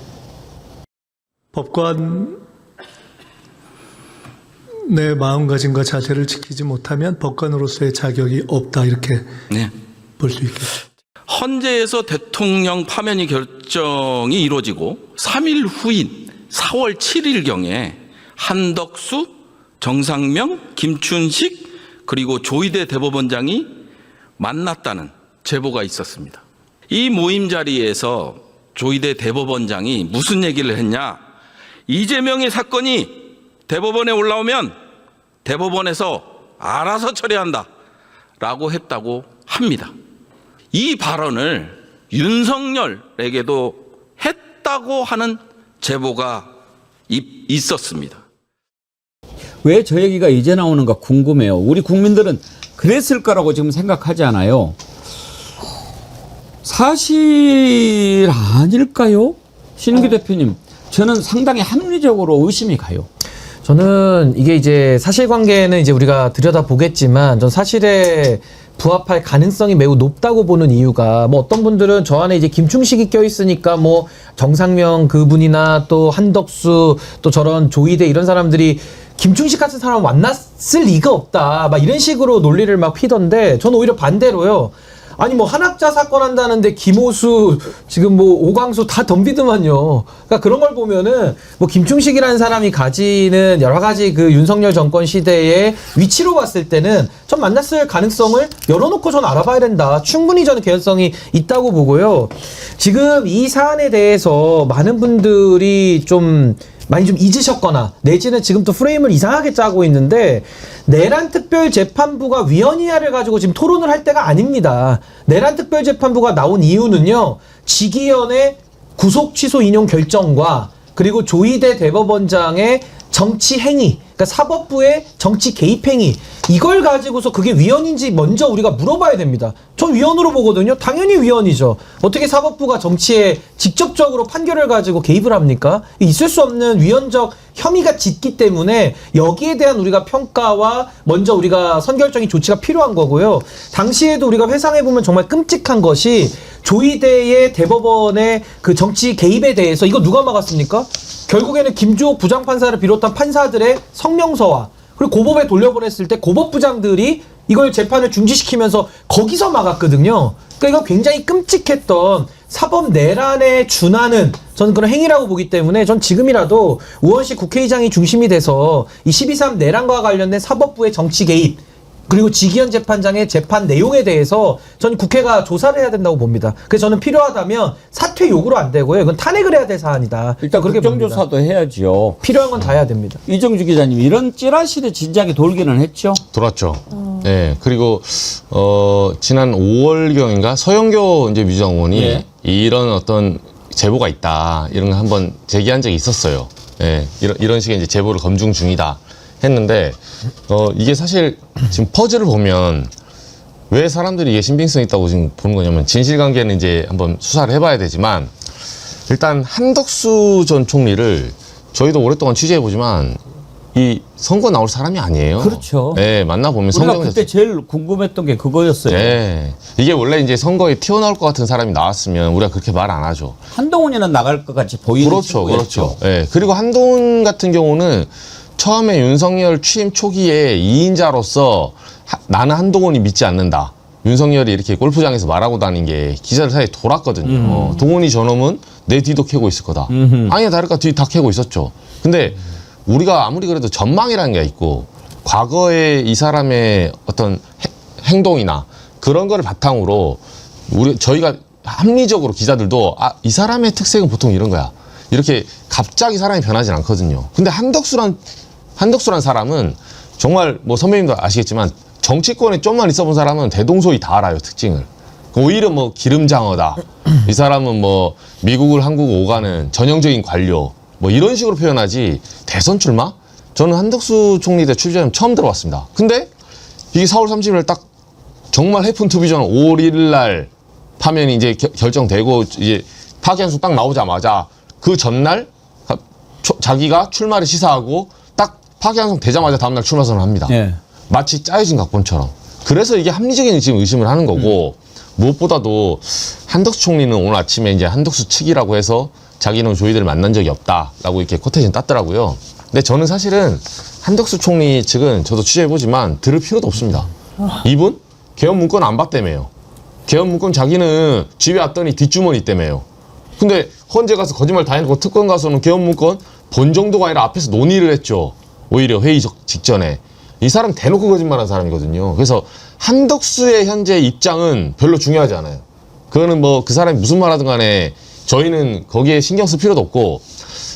법관 내 마음가짐과 자세를 지키지 못하면 법관으로서의 자격이 없다, 이렇게 볼 수 있겠죠. 헌재에서 대통령 파면이 결정이 이루어지고 3일 후인 4월 7일경에 한덕수, 정상명, 김춘식 그리고 조이대 대법원장이 만났다는 제보가 있었습니다. 이 모임 자리에서 조이대 대법원장이 무슨 얘기를 했냐? 이재명의 사건이 대법원에 올라오면 대법원에서 알아서 처리한다 라고 했다고 합니다. 이 발언을 윤석열에게도 했다고 하는 제보가 있었습니다. 왜 저 얘기가 이제 나오는가 궁금해요. 우리 국민들은 그랬을 거라고 지금 생각하지 않아요. 사실 아닐까요? 신은규 대표님, 저는 상당히 합리적으로 의심이 가요. 저는 이게 이제 사실관계는 이제 우리가 들여다보겠지만, 전 사실에 부합할 가능성이 매우 높다고 보는 이유가, 뭐 어떤 분들은 저 안에 이제 김충식이 껴있으니까 뭐 정상명 그분이나 또 한덕수 또 저런 조이대 이런 사람들이 김충식 같은 사람 만났을 리가 없다, 막 이런 식으로 논리를 막 피던데, 저는 오히려 반대로요. 아니 뭐 한학자 사건 한다는데 김호수 지금 뭐 오광수 다 덤비더만요. 그러니까 그런 걸 보면은 뭐 김충식이라는 사람이 가지는 여러 가지 그 윤석열 정권 시대의 위치로 봤을 때는 전 만났을 가능성을 열어놓고 전 알아봐야 된다. 충분히 저는 개연성이 있다고 보고요. 지금 이 사안에 대해서 많은 분들이 많이 좀 잊으셨거나 내지는 지금 또 프레임을 이상하게 짜고 있는데, 내란 특별재판부가 위헌이야를 가지고 지금 토론을 할 때가 아닙니다. 내란 특별재판부가 나온 이유는요, 지기현의 구속 취소 인용 결정과 그리고 조이대 대법원장의 정치 행위, 그러니까 사법부의 정치 개입 행위, 이걸 가지고서 그게 위헌인지 먼저 우리가 물어봐야 됩니다. 전 위헌으로 보거든요. 당연히 위헌이죠. 어떻게 사법부가 정치에 직접적으로 판결을 가지고 개입을 합니까? 있을 수 없는 위헌적 혐의가 짙기 때문에 여기에 대한 우리가 평가와 먼저 우리가 선결적인 조치가 필요한 거고요. 당시에도 우리가 회상해보면 정말 끔찍한 것이, 조이대의 대법원의 그 정치 개입에 대해서 이거 누가 막았습니까? 결국에는 김주옥 부장판사를 비롯한 판사들의 성명서와 그리고 고법에 돌려보냈을 때 고법부장들이 이걸 재판을 중지시키면서 거기서 막았거든요. 그러니까 이건 굉장히 끔찍했던 사법 내란에 준하는 저는 그런 행위라고 보기 때문에 전 지금이라도 우원식 국회의장이 중심이 돼서 이 12.3 내란과 관련된 사법부의 정치 개입 그리고 지기현 재판장의 재판 내용에 대해서 전 국회가 조사를 해야 된다고 봅니다. 그래서 저는 필요하다면 사퇴 요구로 안 되고요. 이건 탄핵을 해야 될 사안이다. 일단 그렇게 국정조사도 해야죠. 필요한 건 다 해야 됩니다. 이정주 기자님 이런 찌라시를 진작에 돌기는 했죠. 돌았죠. 네. 그리고 지난 5월경인가 서영교 이제 민주당 의원이 예. 이런 어떤 제보가 있다 이런 거 한번 제기한 적이 있었어요. 예. 이런 식의 이제 제보를 검증 중이다 했는데 이게 사실 지금 퍼즐을 보면 왜 사람들이 이게 신빙성 있다고 지금 보는 거냐면 진실관계는 이제 한번 수사를 해봐야 되지만 일단 한덕수 전 총리를 저희도 오랫동안 취재해보지만 이 선거 나올 사람이 아니에요. 그렇죠. 네, 만나보면 우리가 성경 그때 제일 궁금했던 게 그거였어요. 네. 이게 원래 이제 선거에 튀어나올 것 같은 사람이 나왔으면 우리가 그렇게 말 안 하죠. 한동훈이는 나갈 것 같이 보이는 그렇죠. 친구였죠. 그렇죠. 네. 그리고 한동훈 같은 경우는 처음에 윤석열 취임 초기에 2인자로서 나는 한동훈이 믿지 않는다. 윤석열이 이렇게 골프장에서 말하고 다닌 게 기자들 사이에 돌았거든요. 동훈이 저놈은 내 뒤도 캐고 있을 거다. 아니야 다를까 뒤 다 캐고 있었죠. 근데 우리가 아무리 그래도 전망이라는 게 있고 과거에 이 사람의 어떤 행동이나 그런 거를 바탕으로 저희가 합리적으로 기자들도 이 사람의 특색은 보통 이런 거야. 이렇게 갑자기 사람이 변하진 않거든요. 근데 한덕수란 사람은 정말 뭐 선배님도 아시겠지만 정치권에 좀만 있어본 사람은 대동소이 다 알아요, 특징을. 오히려 뭐 기름장어다. 이 사람은 뭐 미국을 한국 오가는 전형적인 관료. 뭐 이런 식으로 표현하지 대선 출마? 저는 한덕수 총리 때 출제하면 처음 들어봤습니다. 근데 이게 4월 30일 딱 정말 해픈 투비전 5월 1일 날 파면이 이제 결정되고 이제 파기환송 딱 나오자마자 그 전날 자기가 출마를 시사하고 딱 파기환송 되자마자 다음날 출마 선언을 합니다. 예. 마치 짜여진 각본처럼. 그래서 이게 합리적인 지금 의심을 하는 거고 무엇보다도 한덕수 총리는 오늘 아침에 이제 한덕수 측이라고 해서 자기는 조이들을 만난 적이 없다라고 이렇게 코테이션 땄더라고요. 근데 저는 사실은 한덕수 총리 측은 저도 취재해보지만 들을 필요도 없습니다. 이분 개헌 문건 안 봤다며요. 개헌 문건 자기는 집에 왔더니 뒷주머니 있다며요. 근데 헌재 가서 거짓말 다 해놓고 특검 가서는 개헌 문건 본 정도가 아니라 앞에서 논의를 했죠. 오히려 회의 직전에. 이 사람 대놓고 거짓말한 사람이거든요. 그래서 한덕수의 현재 입장은 별로 중요하지 않아요. 그거는 뭐 그 사람이 무슨 말 하든 간에 저희는 거기에 신경 쓸 필요도 없고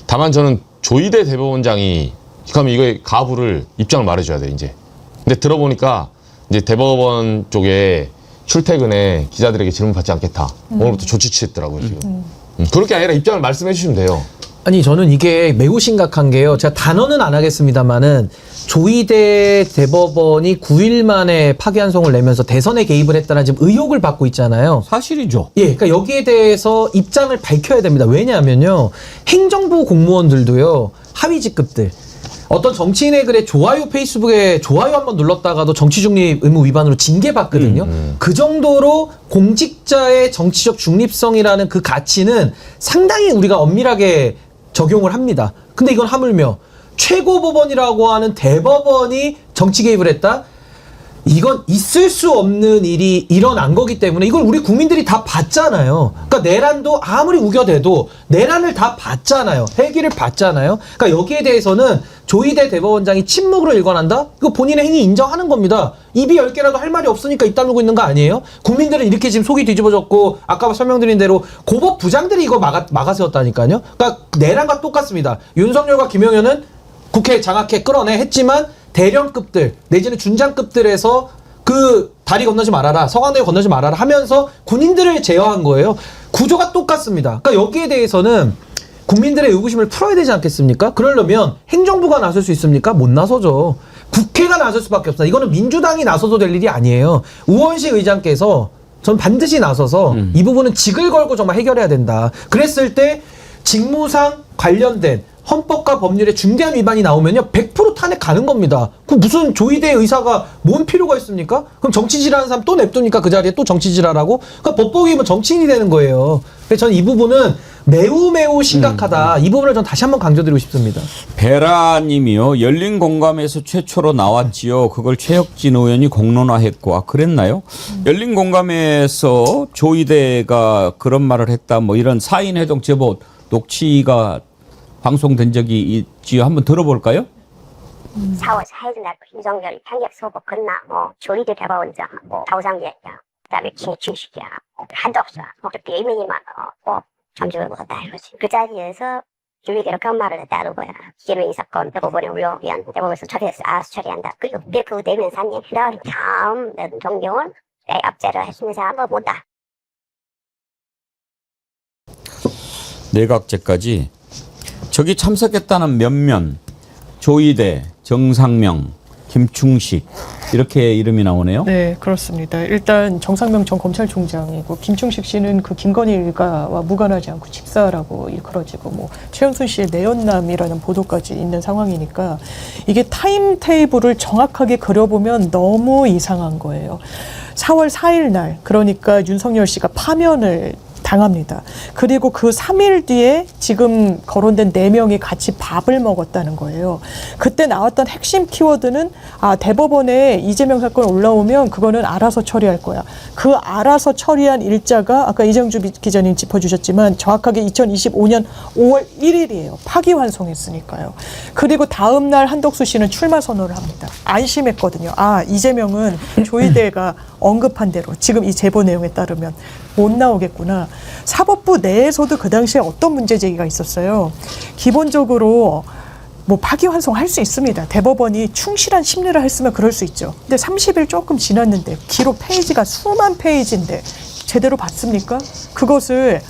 다만 저는 조희대 대법원장이 그러면 이거의 가부를 입장을 말해줘야 돼 이제. 근데 들어보니까 이제 대법원 쪽에 출퇴근에 기자들에게 질문 받지 않겠다. 오늘부터 조치 취했더라고요 지금. 그렇게 아니라 입장을 말씀해 주시면 돼요. 아니 저는 이게 매우 심각한 게요. 제가 단어는 안 하겠습니다만은 조희대 대법원이 9일 만에 파기환송을 내면서 대선에 개입을 했다는 지금 의혹을 받고 있잖아요. 사실이죠. 예, 그러니까 여기에 대해서 입장을 밝혀야 됩니다. 왜냐하면요, 행정부 공무원들도요 하위 직급들. 어떤 정치인의 글에 좋아요 페이스북에 좋아요 한번 눌렀다가도 정치중립 의무 위반으로 징계받거든요. 그 정도로 공직자의 정치적 중립성이라는 그 가치는 상당히 우리가 엄밀하게 적용을 합니다. 근데 이건 하물며 최고법원이라고 하는 대법원이 정치 개입을 했다? 이건 있을 수 없는 일이 일어난 거기 때문에 이걸 우리 국민들이 다 봤잖아요. 그러니까 내란도 아무리 우겨대도 내란을 다 봤잖아요. 헬기를 봤잖아요. 그러니까 여기에 대해서는 조희대 대법원장이 침묵으로 일관한다? 이거 본인의 행위 인정하는 겁니다. 입이 10개라도 할 말이 없으니까 입 다물고 있는 거 아니에요? 국민들은 이렇게 지금 속이 뒤집어졌고 아까 설명드린 대로 고법 부장들이 이거 막아세웠다니까요. 그러니까 내란과 똑같습니다. 윤석열과 김용현은 국회 장악해 끌어내 했지만 대령급들 내지는 준장급들에서 그 다리 건너지 말아라, 서강대교 건너지 말아라 하면서 군인들을 제어한 거예요. 구조가 똑같습니다. 그러니까 여기에 대해서는 국민들의 의구심을 풀어야 되지 않겠습니까? 그러려면 행정부가 나설 수 있습니까? 못 나서죠. 국회가 나설 수밖에 없습니다. 이거는 민주당이 나서도 될 일이 아니에요. 우원식 의장께서 전 반드시 나서서 이 부분은 직을 걸고 정말 해결해야 된다. 그랬을 때 직무상 관련된 헌법과 법률에 중대한 위반이 나오면요 100% 탄핵 가는 겁니다. 그럼 무슨 조희대 의사가 뭔 필요가 있습니까? 그럼 정치질하는 사람 또 냅두니까 그 자리에 또 정치질하라고? 그러니까 법복이면 정치인이 되는 거예요. 그래서 저는 이 부분은 매우 심각하다. 이 부분을 전 다시 한번 강조드리고 싶습니다. 베라님이요. 열린 공감에서 최초로 나왔지요. 그걸 최혁진 의원이 공론화했고, 아 그랬나요? 열린 공감에서 조이대가 그런 말을 했다. 뭐 이런 사인회동 제보 녹취가 방송된 적이 있지요. 한번 들어볼까요? 4월 4일 날 윤석열 탄핵 소보 끝나고 조이대 대법원장하고 좌우상계장 그다음에 김충식이야 한덕수야 비밀이 많아 점주를 먹었다 이거지. 그 자리에서 조이대로 그런 말을 했다는 거야. 기계명의 사건 대법원에 우려위한 대법원에서 처리해서 알아서 처리한다. 그리고 그 내면사님 다음 정경은 압제를 할 수 있는 사람은 못다. 내각제까지 저기 참석했다는 면면 조이대, 정상명, 김충식 이렇게 이름이 나오네요. 네, 그렇습니다. 일단 정상명 전 검찰총장이고 김충식 씨는 그 김건희 일가와 무관하지 않고 집사라고 일컬어지고 뭐 최은순 씨의 내연남이라는 보도까지 있는 상황이니까 이게 타임테이블을 정확하게 그려보면 너무 이상한 거예요. 4월 4일 날 그러니까 윤석열 씨가 파면을 당합니다. 그리고 그 3일 뒤에 지금 거론된 4명이 같이 밥을 먹었다는 거예요. 그때 나왔던 핵심 키워드는 대법원에 이재명 사건 올라오면 그거는 알아서 처리할 거야. 그 알아서 처리한 일자가 아까 이정주 기자님 짚어주셨지만 정확하게 2025년 5월 1일이에요. 파기환송했으니까요. 그리고 다음 날 한덕수 씨는 출마 선언을 합니다. 안심했거든요. 이재명은 조이대가 언급한 대로 지금 이 제보 내용에 따르면 못 나오겠구나. 사법부 내에서도 그 당시에 어떤 문제 제기가 있었어요. 기본적으로 뭐 파기환송 할 수 있습니다. 대법원이 충실한 심리를 했으면 그럴 수 있죠. 근데 30일 조금 지났는데 기록 페이지가 수만 페이지인데 제대로 봤습니까? 그것을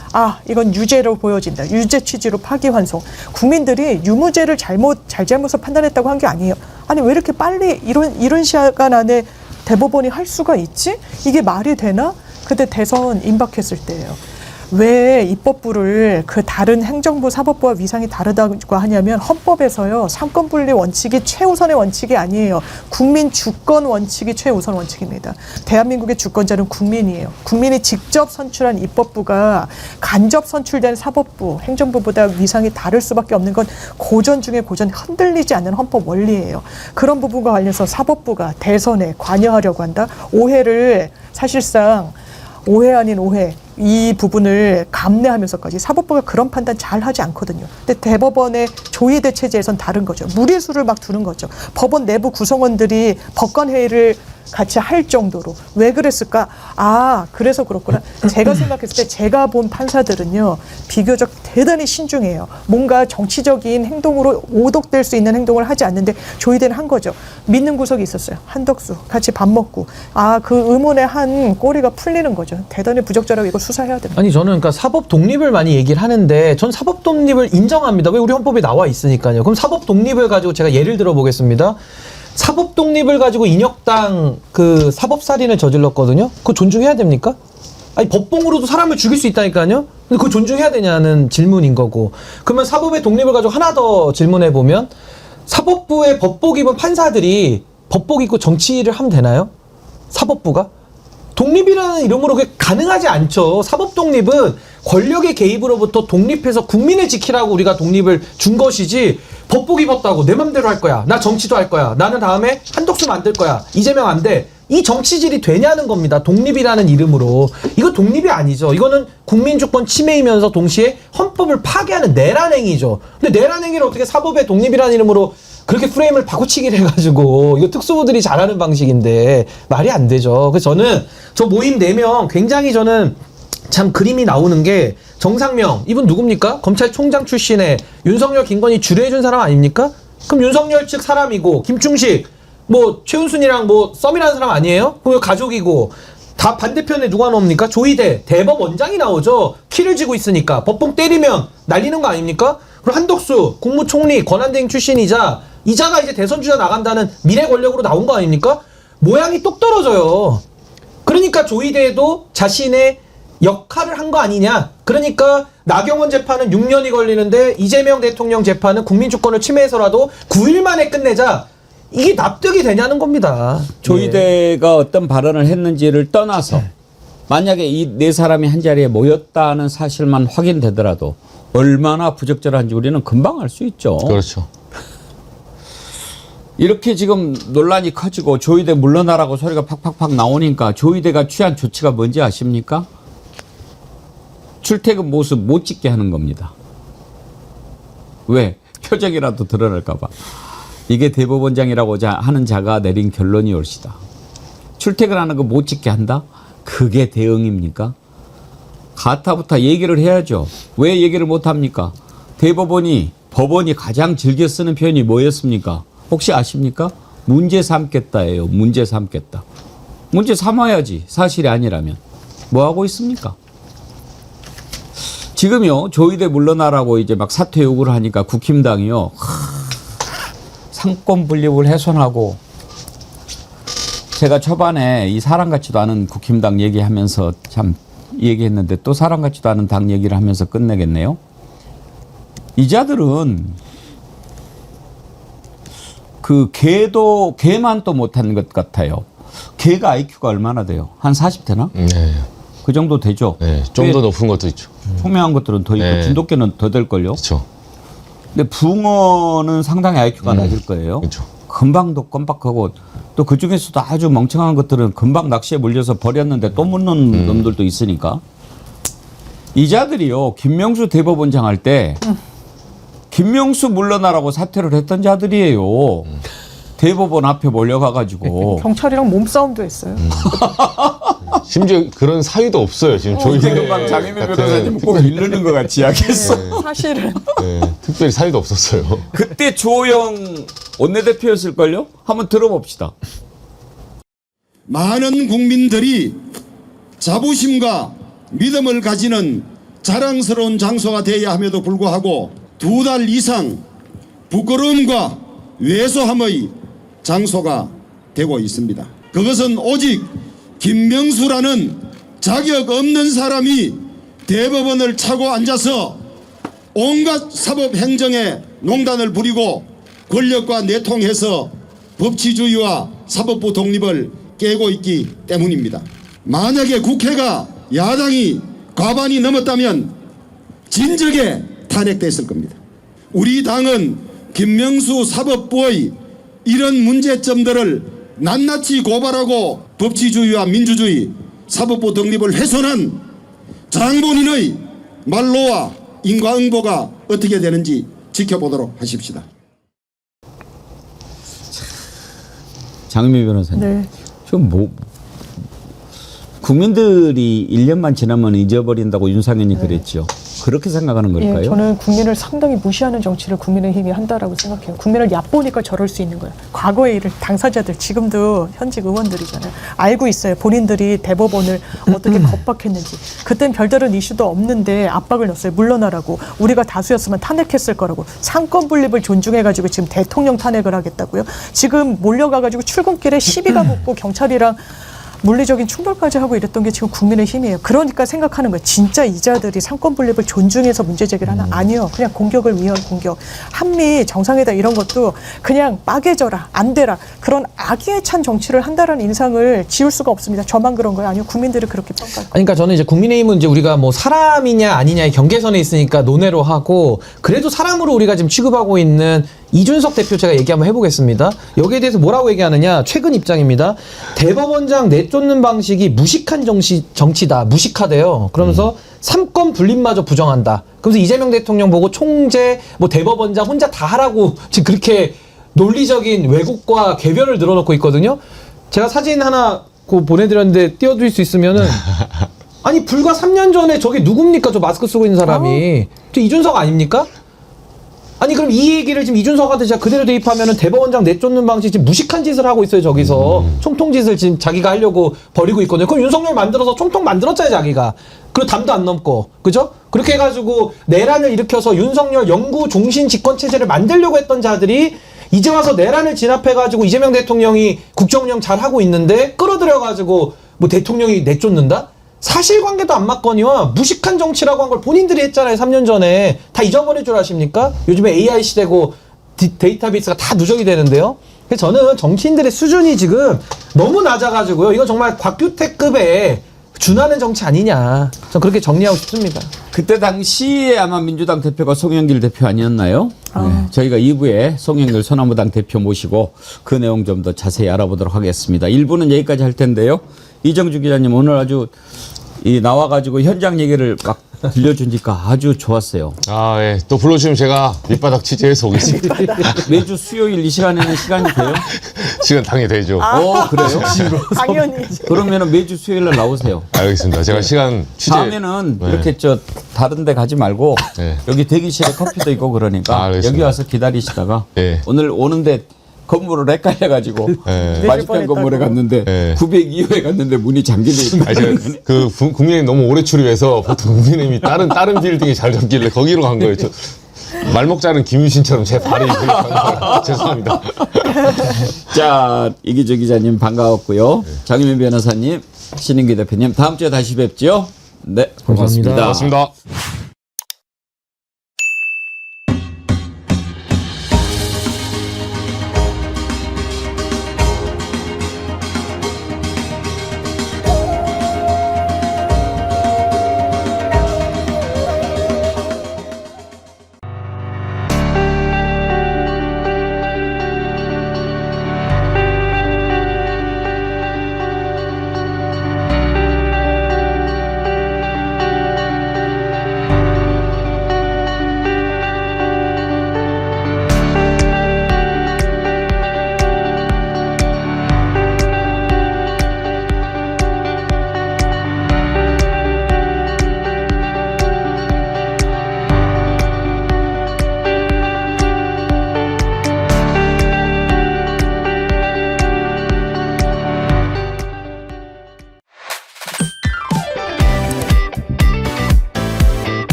이건 유죄로 보여진다. 유죄 취지로 파기환송. 국민들이 유무죄를 잘잘못을 판단했다고 한 게 아니에요. 아니 왜 이렇게 빨리 이런 시간 안에 대법원이 할 수가 있지? 이게 말이 되나? 그때 대선 임박했을 때예요. 왜 입법부를 그 다른 행정부 사법부와 위상이 다르다고 하냐면 헌법에서요. 삼권분리 원칙이 최우선의 원칙이 아니에요. 국민 주권 원칙이 최우선 원칙입니다. 대한민국의 주권자는 국민이에요. 국민이 직접 선출한 입법부가 간접 선출된 사법부, 행정부보다 위상이 다를 수밖에 없는 건 고전 중에 고전, 흔들리지 않는 헌법 원리예요. 그런 부분과 관련해서 사법부가 대선에 관여하려고 한다. 오해를 사실상 오해 아닌 오해 이 부분을 감내하면서까지 사법부가 그런 판단 잘 하지 않거든요. 근데 대법원의 조이대 체제에선 다른 거죠. 무리수를 막 두는 거죠. 법원 내부 구성원들이 법관회의를 같이 할 정도로 왜 그랬을까? 그래서 그렇구나. 제가 생각했을 때 제가 본 판사들은요. 비교적 대단히 신중해요. 뭔가 정치적인 행동으로 오독될 수 있는 행동을 하지 않는데 조이대는 한 거죠. 믿는 구석이 있었어요. 한덕수 같이 밥 먹고 그 의문의 한 꼬리가 풀리는 거죠. 대단히 부적절하고 이거 수사해야 됩니다. 아니 저는 그러니까 사법 독립을 많이 얘기를 하는데 전 사법 독립을 인정합니다. 왜 우리 헌법에 나와 있으니까요. 그럼 사법 독립을 가지고 제가 예를 들어 보겠습니다. 사법 독립을 가지고 인혁당 그 사법살인을 저질렀거든요. 그거 존중해야 됩니까? 아니 법봉으로도 사람을 죽일 수 있다니까요. 근데 그거 존중해야 되냐는 질문인 거고. 그러면 사법의 독립을 가지고 하나 더 질문해 보면 사법부의 법복 입은 판사들이 법복 입고 정치를 하면 되나요? 사법부가? 독립이라는 이름으로 그게 가능하지 않죠. 사법 독립은 권력의 개입으로부터 독립해서 국민을 지키라고 우리가 독립을 준 것이지 법복 입었다고 내 맘대로 할 거야. 나 정치도 할 거야. 나는 다음에 한덕수 만들 거야. 이재명 안 돼. 이 정치질이 되냐는 겁니다. 독립이라는 이름으로. 이거 독립이 아니죠. 이거는 국민주권 침해이면서 동시에 헌법을 파괴하는 내란 행위죠. 근데 내란 행위를 어떻게 사법의 독립이라는 이름으로 그렇게 프레임을 바꾸치기를 해가지고 이거 특수부들이 잘하는 방식인데 말이 안 되죠. 그래서 저는 저 모임 4명 굉장히 저는 참 그림이 나오는 게 정상명 이분 누굽니까? 검찰총장 출신의 윤석열 김건희 주례해준 사람 아닙니까? 그럼 윤석열 측 사람이고 김충식 뭐 최은순이랑 뭐 썸이라는 사람 아니에요? 그럼 가족이고 다 반대편에 누가 나옵니까? 조이대 대법원장이 나오죠. 키를 쥐고 있으니까 법봉 때리면 날리는 거 아닙니까? 그리고 한덕수 국무총리 권한대행 출신이자 이자가 이제 대선 주자 나간다는 미래 권력으로 나온 거 아닙니까? 모양이 똑 떨어져요. 그러니까 조이대도 자신의 역할을 한 거 아니냐. 그러니까 나경원 재판은 6년이 걸리는데 이재명 대통령 재판은 국민주권을 침해해서라도 9일 만에 끝내자. 이게 납득이 되냐는 겁니다. 조이대가 어떤 발언을 했는지를 떠나서 만약에 이 네 사람이 한 자리에 모였다는 사실만 확인되더라도 얼마나 부적절한지 우리는 금방 알 수 있죠. 그렇죠. 이렇게 지금 논란이 커지고 조희대 물러나라고 소리가 팍팍팍 나오니까 조희대가 취한 조치가 뭔지 아십니까? 출퇴근 모습 못 찍게 하는 겁니다. 왜? 표정이라도 드러날까 봐. 이게 대법원장이라고 하는 자가 내린 결론이 옳시다. 출퇴근하는 거 못 찍게 한다? 그게 대응입니까? 가타부터 얘기를 해야죠. 왜 얘기를 못 합니까? 법원이 가장 즐겨 쓰는 표현이 뭐였습니까? 혹시 아십니까? 문제 삼겠다예요. 문제 삼겠다. 문제 삼아야지. 사실이 아니라면. 뭐 하고 있습니까? 지금요, 조희대 물러나라고 이제 막 사퇴 요구를 하니까 국힘당이요, 상권 분립을 훼손하고, 제가 초반에 이 사람 같지도 않은 국힘당 얘기하면서 참 얘기했는데 또 사람 같지도 않은 당 얘기를 하면서 끝내겠네요. 이 자들은 개만 또 못하는 것 같아요. 개가 IQ가 얼마나 돼요? 한 40되나? 네. 그 정도 되죠? 네. 좀 더 높은 것도 있죠. 총명한 것들은 더 있고, 네. 진돗개는 더 될걸요? 그렇죠. 근데 붕어는 상당히 IQ가 낮을 거예요. 그렇죠. 금방도 껌박하고, 또 그 중에서도 아주 멍청한 것들은 금방 낚시에 물려서 버렸는데 또 묻는 놈들도 있으니까. 이 자들이요, 김명수 대법원장 할 때, 김명수 물러나라고 사퇴를 했던 자들이에요. 대법원 앞에 몰려가가지고. 경찰이랑 몸싸움도 했어요. 심지어 그런 사유도 없어요. 지금 조희대 금방 장혜민 변호사님 꼭 이르는 것 같이 이야기했어. 사실은. 네, 특별히 사유도 없었어요. 그때 주호영 원내대표였을걸요? 한번 들어봅시다. 많은 국민들이 자부심과 믿음을 가지는 자랑스러운 장소가 되어야 함에도 불구하고 2달 이상 부끄러움과 왜소함의 장소가 되고 있습니다. 그것은 오직 김명수라는 자격 없는 사람이 대법원을 차고 앉아서 온갖 사법 행정에 농단을 부리고 권력과 내통해서 법치주의와 사법부 독립을 깨고 있기 때문입니다. 만약에 국회가 야당이 과반이 넘었다면 진즉에 탄핵됐을 겁니다. 우리 당은 김명수 사법부의 이런 문제점들을 낱낱이 고발하고 법치주의와 민주주의, 사법부 독립을 훼손한 장본인의 말로와 인과응보가 어떻게 되는지 지켜보도록 하십시다. 장미 변호사님. 네. 국민들이 1년만 지나면 잊어버린다고 윤상현이 그랬죠. 그렇게 생각하는 걸까요? 예, 저는 국민을 상당히 무시하는 정치를 국민의힘이 한다라고 생각해요. 국민을 얕보니까 저럴 수 있는 거예요. 과거의 일을 당사자들, 지금도 현직 의원들이잖아요. 알고 있어요. 본인들이 대법원을 어떻게 겁박했는지. 그땐 별다른 이슈도 없는데 압박을 넣었어요. 물러나라고. 우리가 다수였으면 탄핵했을 거라고. 상권 분립을 존중해가지고 지금 대통령 탄핵을 하겠다고요. 지금 몰려가가지고 출근길에 시비가 붙고 경찰이랑 물리적인 충돌까지 하고 이랬던 게 지금 국민의힘이에요. 그러니까 생각하는 거예요. 진짜 이자들이 상권 분립을 존중해서 문제 제기를 하나? 아니요. 그냥 공격을 위한 공격. 한미 정상회담 이런 것도 그냥 빠개져라, 안 되라. 그런 악의에 찬 정치를 한다라는 인상을 지울 수가 없습니다. 저만 그런 거예요? 아니요. 국민들이 그렇게 평가해요. 그러니까 저는 이제 국민의힘은 이제 우리가 뭐 사람이냐 아니냐의 경계선에 있으니까 논외로 하고, 그래도 사람으로 우리가 지금 취급하고 있는 이준석 대표 제가 얘기 한번 해보겠습니다. 여기에 대해서 뭐라고 얘기하느냐, 최근 입장입니다. 대법원장 내쫓는 방식이 무식한 정치다, 무식하대요. 그러면서 삼권 분립마저 부정한다. 그러면서 이재명 대통령 보고 총재, 뭐 대법원장 혼자 다 하라고 지금 그렇게 논리적인 왜곡과 궤변을 늘어놓고 있거든요. 제가 사진 하나 보내드렸는데 띄워드릴 수 있으면은 아니 불과 3년 전에 저게 누굽니까? 저 마스크 쓰고 있는 사람이. 저 이준석 아닙니까? 아니 그럼 이 얘기를 지금 이준석한테 제가 그대로 대입하면은 대법원장 내쫓는 방식 지금 무식한 짓을 하고 있어요. 저기서 총통짓을 지금 자기가 하려고 벌이고 있거든요. 그럼 윤석열 만들어서 총통 만들었잖아요, 자기가. 그리고 담도 안 넘고, 그죠? 그렇게 해가지고 내란을 일으켜서 윤석열 영구 종신 집권 체제를 만들려고 했던 자들이 이제 와서 내란을 진압해가지고 이재명 대통령이 국정운영 잘 하고 있는데 끌어들여가지고 뭐 대통령이 내쫓는다? 사실관계도 안 맞거니와 무식한 정치라고 한 걸 본인들이 했잖아요. 3년 전에. 다 잊어버릴 줄 아십니까? 요즘에 AI 시대고 데이터베이스가 다 누적이 되는데요. 그래서 저는 정치인들의 수준이 지금 너무 낮아가지고요. 이건 정말 곽규택급의 준하는 정치 아니냐. 전 그렇게 정리하고 싶습니다. 그때 당시에 아마 민주당 대표가 송영길 대표 아니었나요? 네. 저희가 2부에 송영길 소나무당 대표 모시고 그 내용 좀 더 자세히 알아보도록 하겠습니다. 1부는 여기까지 할 텐데요. 이정주 기자님 오늘 아주 나와가지고 현장 얘기를 막 들려주니까 아주 좋았어요. 아, 예. 또 불러주시면 제가 밑바닥 취재해서 오겠습니다. 매주 수요일 이 시간에는 시간이 돼요? 시간 당연히 되죠. 그래요? 당연히. 그러면은 매주 수요일 날 나오세요. 알겠습니다. 제가 시간 취재. 다음에는 네. 이렇게 다른 데 가지 말고 네. 여기 대기실에 커피도 있고 그러니까 알겠습니다. 여기 와서 기다리시다가 네. 오늘 오는데 건물을 헷갈려가지고 네. 마주편 건물에 갔는데 네. 902호에 갔는데 문이 잠겨져 있다. 아니, 제가 국민의힘 너무 오래 출입해서 보통 국민의힘이 다른 빌딩이 잘 잡길래 거기로 간 거예요. 말먹 자른 김유신처럼 제 발이 죄송합니다. 자, 이기주 기자님 반가웠고요. 장유민 변호사님, 신인기 대표님 다음 주에 다시 뵙죠. 네, 고맙습니다. 고맙습니다.